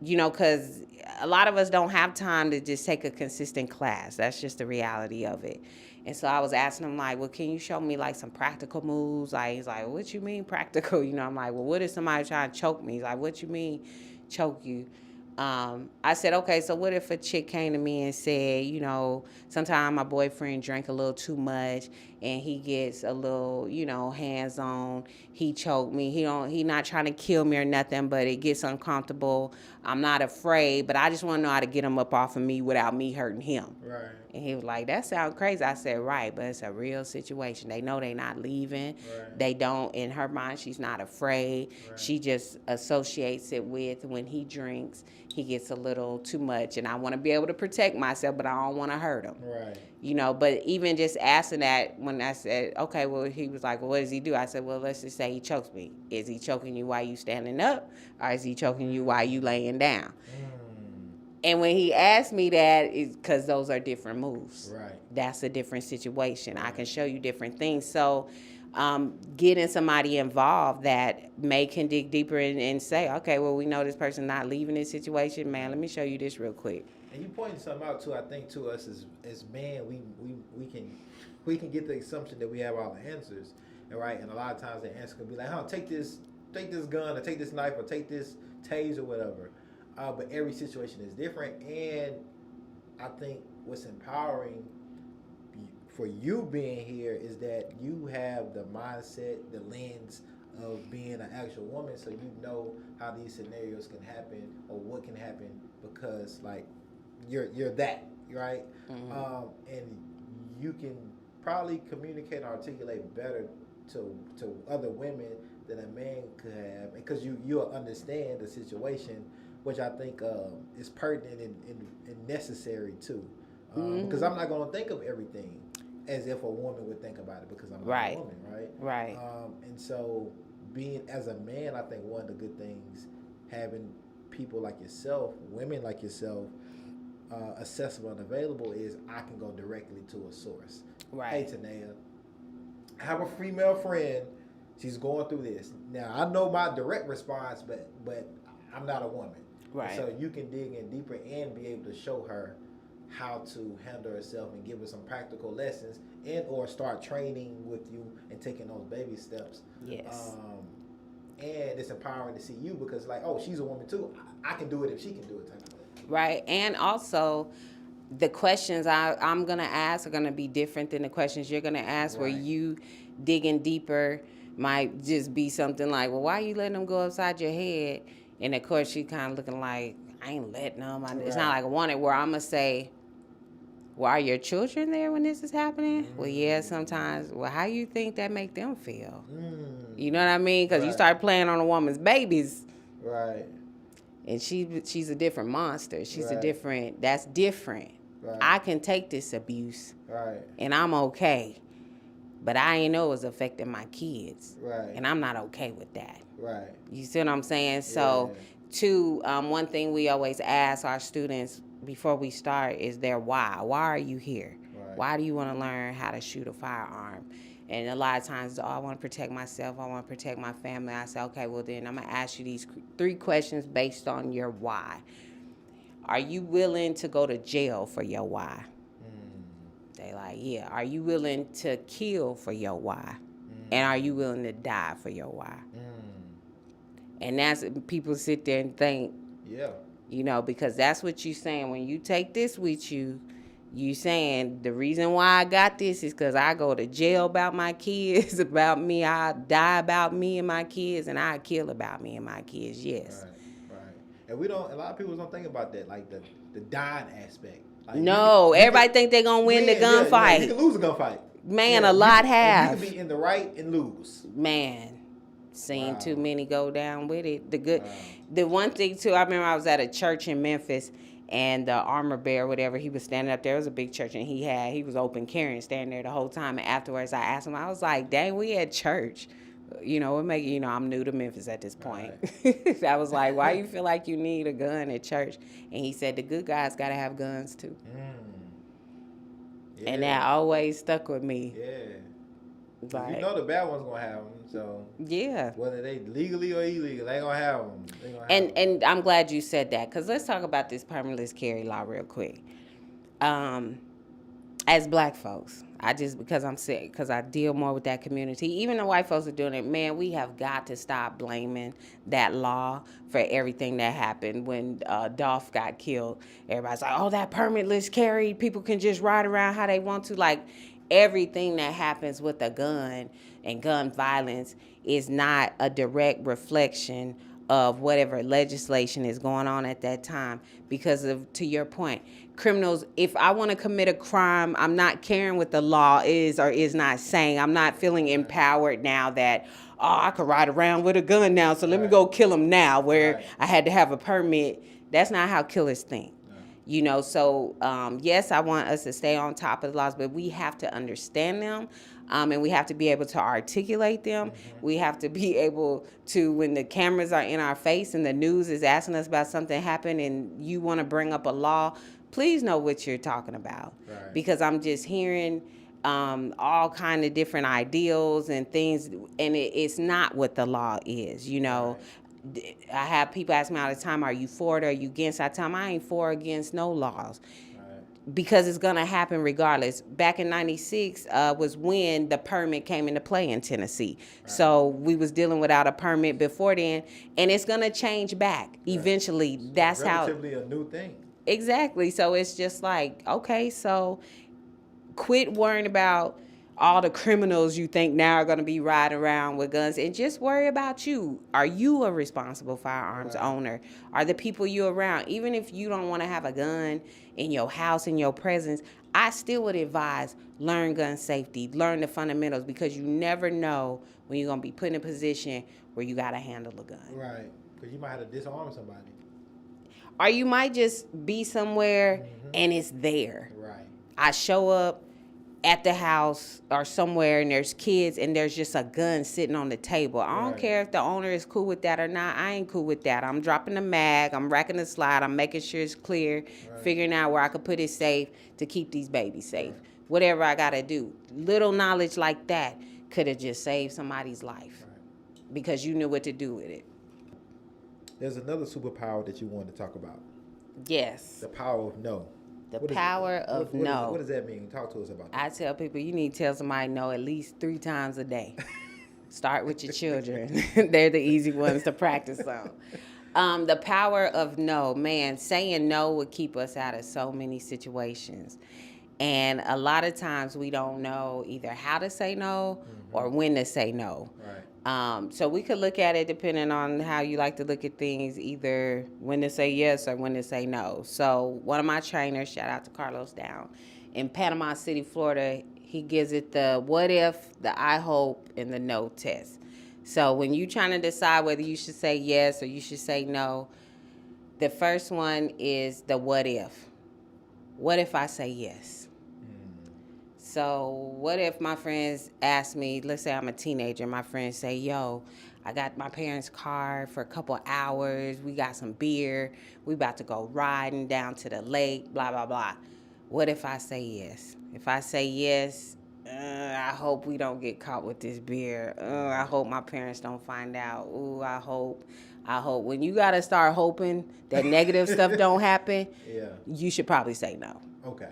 you know, because a lot of us don't have time to just take a consistent class. That's just the reality of it. And so I was asking him, like, well, can you show me, like, some practical moves? Like, he's like, what you mean practical? You know, I'm like, well, what if somebody trying to choke me? He's like, what you mean choke you? I said, okay, so what if a chick came to me and said, you know, sometimes my boyfriend drank a little too much and he gets a little, you know, hands on. He choked me. He not trying to kill me or nothing, but it gets uncomfortable. I'm not afraid, but I just want to know how to get him up off of me without me hurting him. Right. And he was like, that sounds crazy. I said, right, but it's a real situation. They know they not leaving. Right. They don't, in her mind, she's not afraid. Right. She just associates it with when he drinks, he gets a little too much. And I want to be able to protect myself, but I don't want to hurt him. Right. You know, but even just asking that, when I said, okay, well, he was like, well, what does he do? I said, well, let's just say he chokes me. Is he choking you while you standing up, or is he choking you while you laying down? And when he asked me that, it's because those are different moves. Right. That's a different situation. I can show you different things. So getting somebody involved that can dig deeper and say, okay, well, we know this person not leaving this situation. Man, let me show you this real quick. And you pointed something out too. I think to us as men, we can get the assumption that we have all the answers, and right. And a lot of times the answer could be like, "Huh, take this gun, or take this knife, or take this tase, or whatever." But every situation is different, and I think what's empowering for you being here is that you have the mindset, the lens of being an actual woman, so you know how these scenarios can happen or what can happen, because like you're that, right? Mm-hmm. And you can probably communicate and articulate better to other women than a man could have, because you'll understand the situation, which I think is pertinent and necessary too. Because I'm not going to think of everything as if a woman would think about it, because I'm not a woman, right? Right. And so being as a man, I think one of the good things, having people like yourself, women like yourself, accessible and available, is I can go directly to a source. Right. Hey, Tanea, I have a female friend. She's going through this. Now, I know my direct response, but I'm not a woman. Right. So you can dig in deeper and be able to show her how to handle herself and give her some practical lessons, and or start training with you and taking those baby steps. Yes. And it's empowering to see you, because like, oh, she's a woman too. I can do it if she can do it, type of thing. Right. And also, the questions I'm going to ask are going to be different than the questions you're going to ask, where you digging deeper might just be something like, well, why are you letting them go upside your head? And of course, she kind of looking like, I ain't letting them. It's not like I want it, where I'm going to say, well, are your children there when this is happening? Well, yeah, sometimes. Well, how you think that make them feel? You know what I mean? Because you start playing on a woman's babies. Right. And she's a different monster. She's a different, that's different. Right. I can take this abuse. Right. And I'm okay. But I ain't know it was affecting my kids. Right. And I'm not okay with that. Right. You see what I'm saying? So, two, one thing we always ask our students before we start is their why. Why are you here? Right. Why do you want to learn how to shoot a firearm? And a lot of times, I want to protect myself. I want to protect my family. I say, okay, well then I'm going to ask you these 3 questions based on your why. Are you willing to go to jail for your why? say, like, yeah, are you willing to kill for your why? And are you willing to die for your why? And that's, people sit there and think, Yeah. you know, because that's what you saying. When you take this with you, you saying the reason why I got this is because I go to jail about my kids, about me, I die about me and my kids, and I kill about me and my kids. Yes. Right. And we don't. A lot of people don't think about that, like the dying aspect. Like No, everybody think they're gonna win the Yeah, gunfight. you can lose a gunfight. Man, a lot have. And you can be in the right and lose. Man, seen Wow. too many go down with it. The Wow. one thing too, I remember I was at a church in Memphis, and the armor bearer, whatever, he was standing up there. It was a big church, and he was open carrying, standing there the whole time. And afterwards, I asked him, I was like, "Dang, we at church." You know, I'm new to Memphis at this point. Right. I was like, "Why you feel like you need a gun at church?" And he said, "The good guys gotta have guns too." Yeah. And that always stuck with me. Yeah. Like, you know the bad ones gonna have them, so yeah. Whether they legally or illegal, they gonna have them. And I'm glad you said that, because let's talk about this permitless carry law real quick. As black folks, because I deal more with that community. Even the white folks are doing it. Man, we have got to stop blaming that law for everything that happened when Dolph got killed. Everybody's like, "Oh, that permitless carry, people can just ride around how they want to." Like, everything that happens with a gun and gun violence is not a direct reflection of whatever legislation is going on at that time. Because of, to your point, criminals, if I want to commit a crime, I'm not caring what the law is or is not saying. I'm not feeling empowered now that, oh, I could ride around with a gun now, so let me go kill him now, where I had to have a permit. That's not how killers think. You know, so yes, I want us to stay on top of the laws, but we have to understand them, and we have to be able to articulate them. Mm-hmm. We have to be able to, when the cameras are in our face and the news is asking us about something happened and you want to bring up a law, please know what you're talking about. Right. Because I'm just hearing all kind of different ideals and things, and it's not what the law is, you know. Right. I have people ask me all the time, "Are you for it or are you against?" I tell them I ain't for or against no laws. Right. Because it's going to happen regardless. Back in 96 was when the permit came into play in Tennessee. Right. So we was dealing without a permit before then, and it's going to change back eventually. Right. That's relatively a new thing. Exactly. So it's just like, okay, so quit worrying about all the criminals you think now are going to be riding around with guns, and just worry about you. Are you a responsible firearms owner? Are the people you around? Even if you don't want to have a gun in your house, in your presence, I still would advise learn gun safety, learn the fundamentals, because you never know when you're going to be put in a position where you got to handle a gun. Right, because you might have to disarm somebody. Or you might just be somewhere and it's there. Right. I show up at the house or somewhere and there's kids and there's just a gun sitting on the table. I don't care if the owner is cool with that or not. I ain't cool with that. I'm dropping the mag, I'm racking the slide, I'm making sure it's clear, figuring out where I could put it safe to keep these babies safe. Whatever I gotta do. Little knowledge like that could have just saved somebody's life because you knew what to do with it. There's another superpower that you wanted to talk about. Yes. The power of no. The power of no. What does that mean? Talk to us about that. I tell people you need to tell somebody no at least 3 times a day. Start with your children. They're the easy ones to practice on. The power of no. Man, saying no would keep us out of so many situations. And a lot of times we don't know either how to say no or when to say no. Right. So we could look at it depending on how you like to look at things, either when to say yes or when to say no. So one of my trainers, shout out to Carlos Down, in Panama City, Florida, he gives it the what if, the I hope, and the no test. So when you're trying to decide whether you should say yes or you should say no, the first one is the what if. What if I say yes? So what if my friends ask me, let's say I'm a teenager, my friends say, "Yo, I got my parents' car for a couple hours, we got some beer, we about to go riding down to the lake, blah, blah, blah." What if I say yes? If I say yes, I hope we don't get caught with this beer. I hope my parents don't find out. I hope. When you got to start hoping that negative stuff don't happen, you should probably say no. Okay.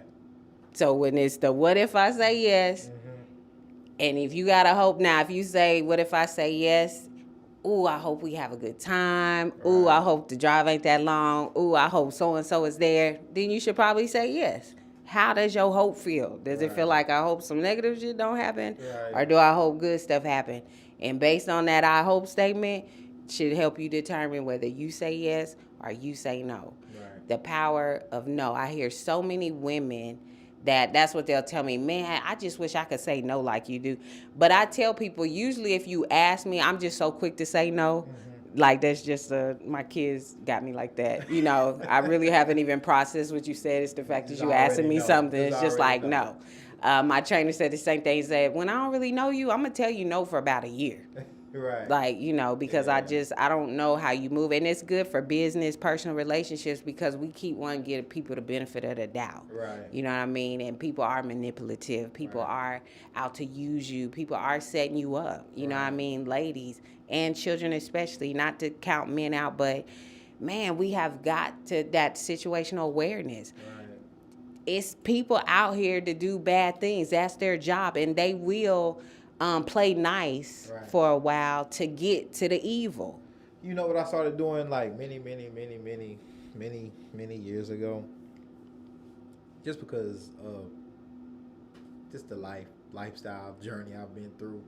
So when it's the what if I say yes, and if you got to hope now, if you say, what if I say yes? Ooh, I hope we have a good time. Ooh, I hope the drive ain't that long. Ooh, I hope so-and-so is there. Then you should probably say yes. How does your hope feel? Does it feel like I hope some negative shit don't happen? Or do I hope good stuff happen? And based on that I hope statement should help you determine whether you say yes or you say no. The power of no. I hear so many women that's what they'll tell me, man, I just wish I could say no like you do. But I tell people, usually if you ask me, I'm just so quick to say no. Like that's just my kids got me like that. I really haven't even processed what you said. It's the fact that you asking me something. It's just like no. My trainer said the same thing. He said, when I don't really know you, I'm gonna tell you no for about a year. Right. Like, because I don't know how you move. And it's good for business, personal relationships, because we keep wanting to give people the benefit of the doubt. Right. You know what I mean? And people are manipulative. People are out to use you. People are setting you up. You know what I mean? Ladies and children especially, not to count men out, but man, we have got to that situational awareness. It's people out here to do bad things. That's their job. And they will play nice for a while to get to the evil. You know what I started doing like many years ago? Just because of just the lifestyle journey I've been through.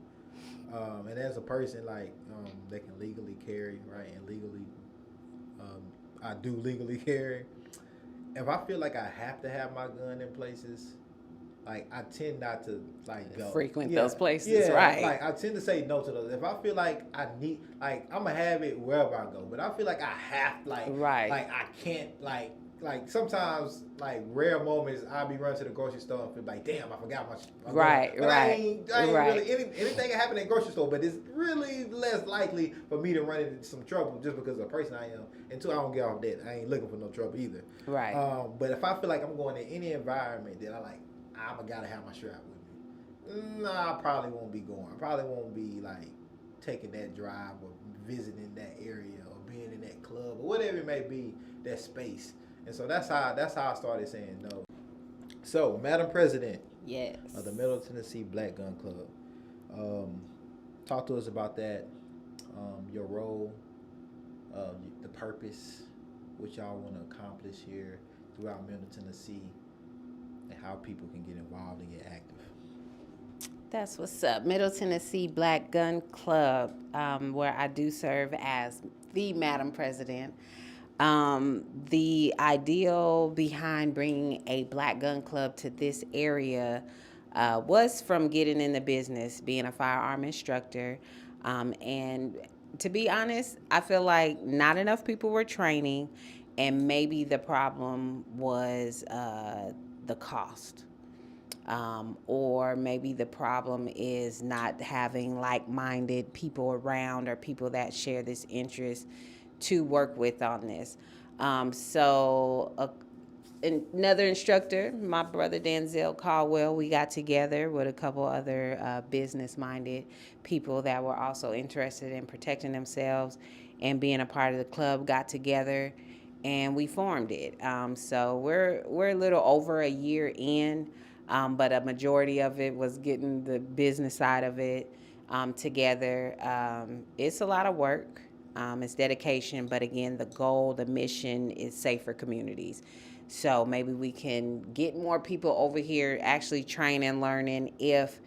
And as a person that can legally carry, right, and legally I do legally carry. If I feel like I have to have my gun in places, like I tend not to go frequent those places, right? Like I tend to say no to those. If I feel like I need, I'm gonna have it wherever I go. But I feel like I have, like I can't, like sometimes, rare moments, I'll be running to the grocery store and feel like, damn, I forgot my right. I ain't really anything can happen in the grocery store, but it's really less likely for me to run into some trouble just because of the person I am. And two, I don't get off that. I ain't looking for no trouble either. Right. But if I feel like I'm going in any environment that I'm gotta have my strap with me. Nah, I probably won't be going. I probably won't be taking that drive or visiting that area or being in that club or whatever it may be, that space. And so that's how I started saying no. So, Madam President, yes, of the Middle Tennessee Black Gun Club, talk to us about that. Your role, the purpose, what y'all want to accomplish here throughout Middle Tennessee, and how people can get involved and get active. That's what's up. Middle Tennessee Black Gun Club, where I do serve as the Madam President. The ideal behind bringing a black gun club to this area was from getting in the business, being a firearm instructor. And to be honest, I feel like not enough people were training, and maybe the problem was the cost. Or maybe the problem is not having like-minded people around or people that share this interest to work with on this. Another instructor, my brother Denzel Caldwell, we got together with a couple other business-minded people that were also interested in protecting themselves and being a part of the club, got together and we formed it. So we're a little over a year in, but a majority of it was getting the business side of it together. It's a lot of work. It's dedication, but again, the goal, the mission is safer communities. So maybe we can get more people over here actually training and learning if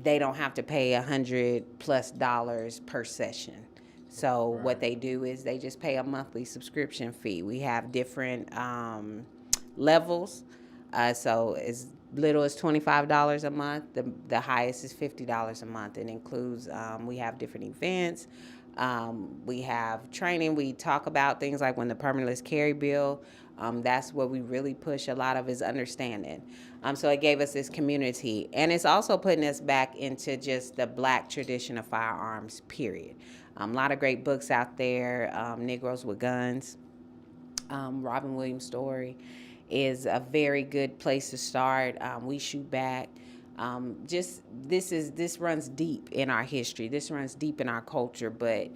they don't have to pay $100+ per session. So what they do is they just pay a monthly subscription fee. We have different levels. So as little as $25 a month. The highest is $50 a month. It includes, we have different events. We have training. We talk about things like when the permitless carry bill, that's what we really push a lot of is understanding. So it gave us this community. And it's also putting us back into just the black tradition of firearms, period. A lot of great books out there, Negroes with Guns, Robin Williams' story is a very good place to start. We shoot back. This runs deep in our history. This runs deep in our culture, but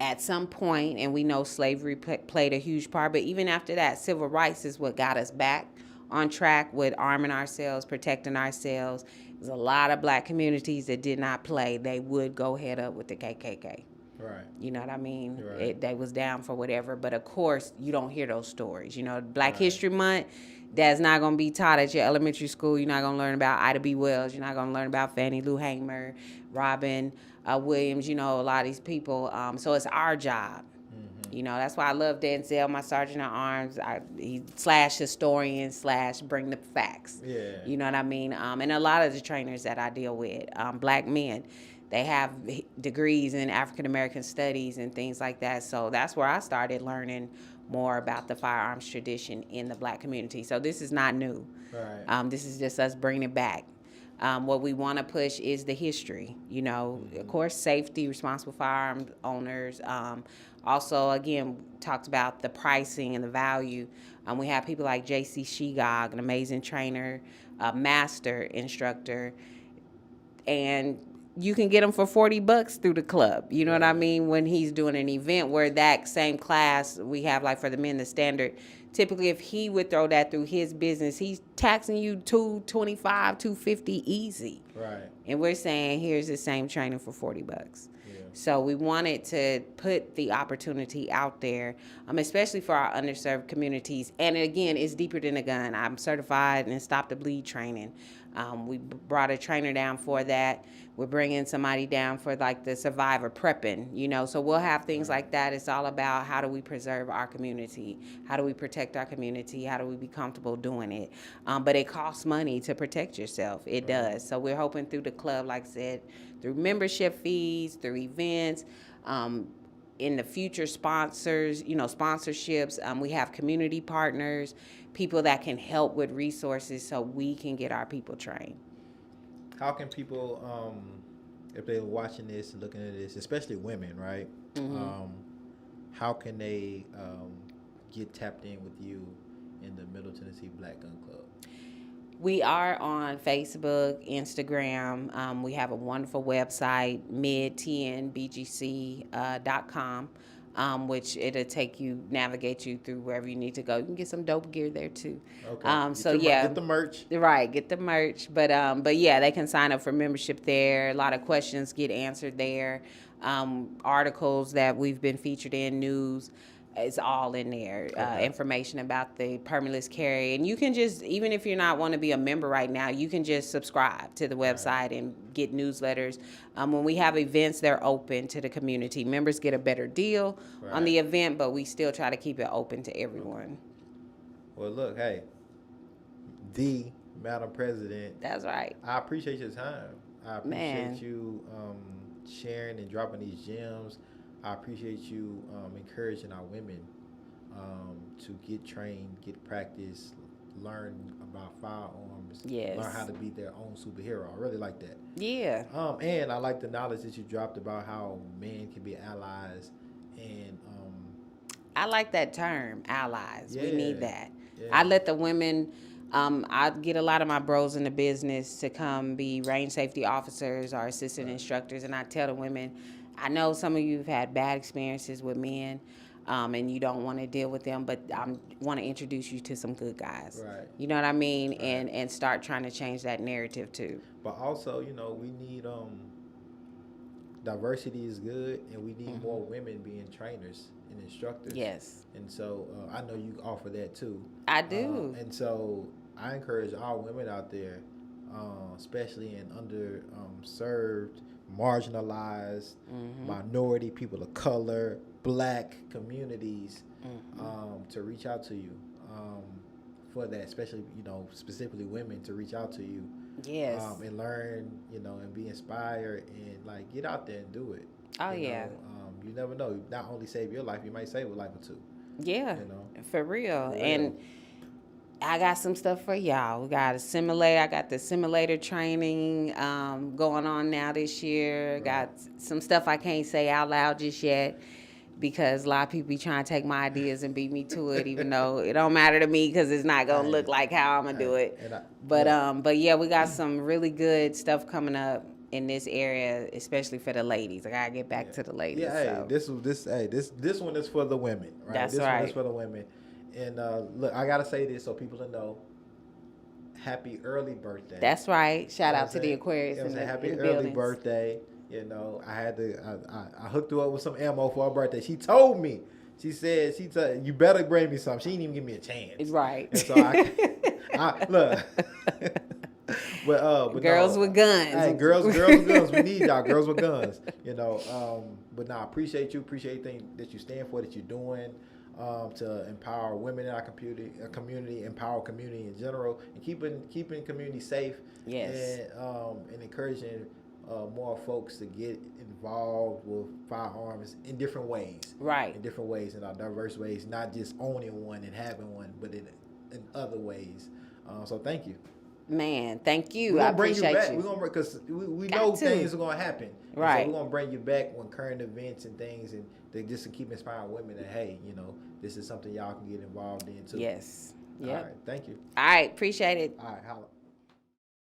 at some point, and we know slavery played a huge part, but even after that, civil rights is what got us back on track with arming ourselves, protecting ourselves. There's a lot of black communities that did not play. They would go head up with the KKK. Right. You know what I mean? Right. They was down for whatever. But of course, you don't hear those stories. You know, Black Right. History Month, that's not going to be taught at your elementary school. You're not going to learn about Ida B. Wells. You're not going to learn about Fannie Lou Hamer, Robin Williams, you know, a lot of these people. So it's our job. You know, that's why I love Denzel, my sergeant at arms. He / historian / bring the facts. Yeah. You know what I mean? And a lot of the trainers that I deal with, black men, they have degrees in African American studies and things like that. So that's where I started learning more about the firearms tradition in the black community. So this is not new. Right. This is just us bringing it back. What we want to push is the history, you know, of course, safety, responsible firearm owners. Also, again, talked about the pricing and the value. We have people like J.C. Shegog, an amazing trainer, a master instructor, and you can get him for $40 through the club. You know what I mean? When he's doing an event where that same class we have, like for the men, the standard, typically if he would throw that through his business, he's taxing you $225, $250 easy. Right. And we're saying here's the same training for $40. Yeah. So we wanted to put the opportunity out there, especially for our underserved communities. And again, it's deeper than a gun. I'm certified in Stop the Bleed training. We brought a trainer down for that. We're bringing somebody down for like the survivor prepping, you know. So we'll have things like that. It's all about how do we preserve our community? How do we protect our community? How do we be comfortable doing it? But it costs money to protect yourself. It does. So we're hoping through the club, like I said, through membership fees, through events, in the future sponsors, you know, sponsorships. We have community partners, people that can help with resources so we can get our people trained. How can people, if they're watching this and looking at this, especially women, right? How can they get tapped in with you in the Middle Tennessee Black Gun Club? We are on Facebook, Instagram. We have a wonderful website, mid10bgc.com, which it'll navigate you through wherever you need to go. You can get some dope gear there too. Okay. Get the merch. Right, get the merch. But yeah, they can sign up for membership there. A lot of questions get answered there. Articles that we've been featured in, news. It's all in there. Information about the permitless carry. And you can just, even if you're not want to be a member right now, you can just subscribe to the website and get newsletters. When we have events, they're open to the community. Members get a better deal on the event, but we still try to keep it open to everyone. Well, look, hey, the Madam President. That's right. I appreciate your time. I appreciate you sharing and dropping these gems. I appreciate you encouraging our women to get trained, get practice, learn about firearms, learn how to be their own superhero. I really like that. Yeah. And I like the knowledge that you dropped about how men can be allies. And I like that term, allies. Yeah, we need that. yeah. I let the women. I get a lot of my bros in the business to come be range safety officers or assistant instructors, and I tell the women, I know some of you have had bad experiences with men, and you don't want to deal with them, but I want to introduce you to some good guys. Right. You know what I mean? Right. And start trying to change that narrative too. But also, you know, we need diversity is good, and we need more women being trainers and instructors. Yes. And so I know you offer that too. I do. And so I encourage all women out there, especially in underserved, marginalized, minority, people of color, black communities, to reach out to you for that, especially, you know, specifically women to reach out to you. Yes. And learn, you know, and be inspired and like get out there and do it. Oh, you yeah. know? You never know. You not only save your life, you might save a life or two. Yeah. You know? For real. And I got some stuff for y'all. We got a simulator. I got the simulator training going on now this year. Right. Got some stuff I can't say out loud just yet because a lot of people be trying to take my ideas and beat me to it, even though it don't matter to me because it's not going to look like how I'm going to do it. But yeah, we got some really good stuff coming up in this area, especially for the ladies. I got to get back to the ladies. Yeah, so. This one is for the women, right? That's this right. One is for the women. And look, I gotta say this so people to know. happy early birthday. That's right. Shout You know out what to I'm the saying? Aquarius It was in a happy the early buildings. birthday. You know, I hooked her up with some ammo for her birthday. She told me, she said, you better bring me some. She didn't even give me a chance. Right. And so I look. But Girls no, with guns. hey, girls with guns. We need y'all, girls with guns. You know, but no, I appreciate you. Appreciate everything that you stand for, that you're doing. To empower women in our community, empower community in general, and keeping community safe. Yes. And encouraging more folks to get involved with firearms in different ways. Right. In different ways, in our diverse ways, not just owning one and having one, but in other ways. So thank you. Man, thank you. We're I gonna bring you appreciate back. you. We're gonna because we Got know to. things are gonna happen. Right. And so we're gonna bring you back when current events and things, and they just to keep inspiring women that hey, you know, this is something y'all can get involved in too. Yes. All Yep. right. Thank you. All right. Appreciate it. All right. Holla.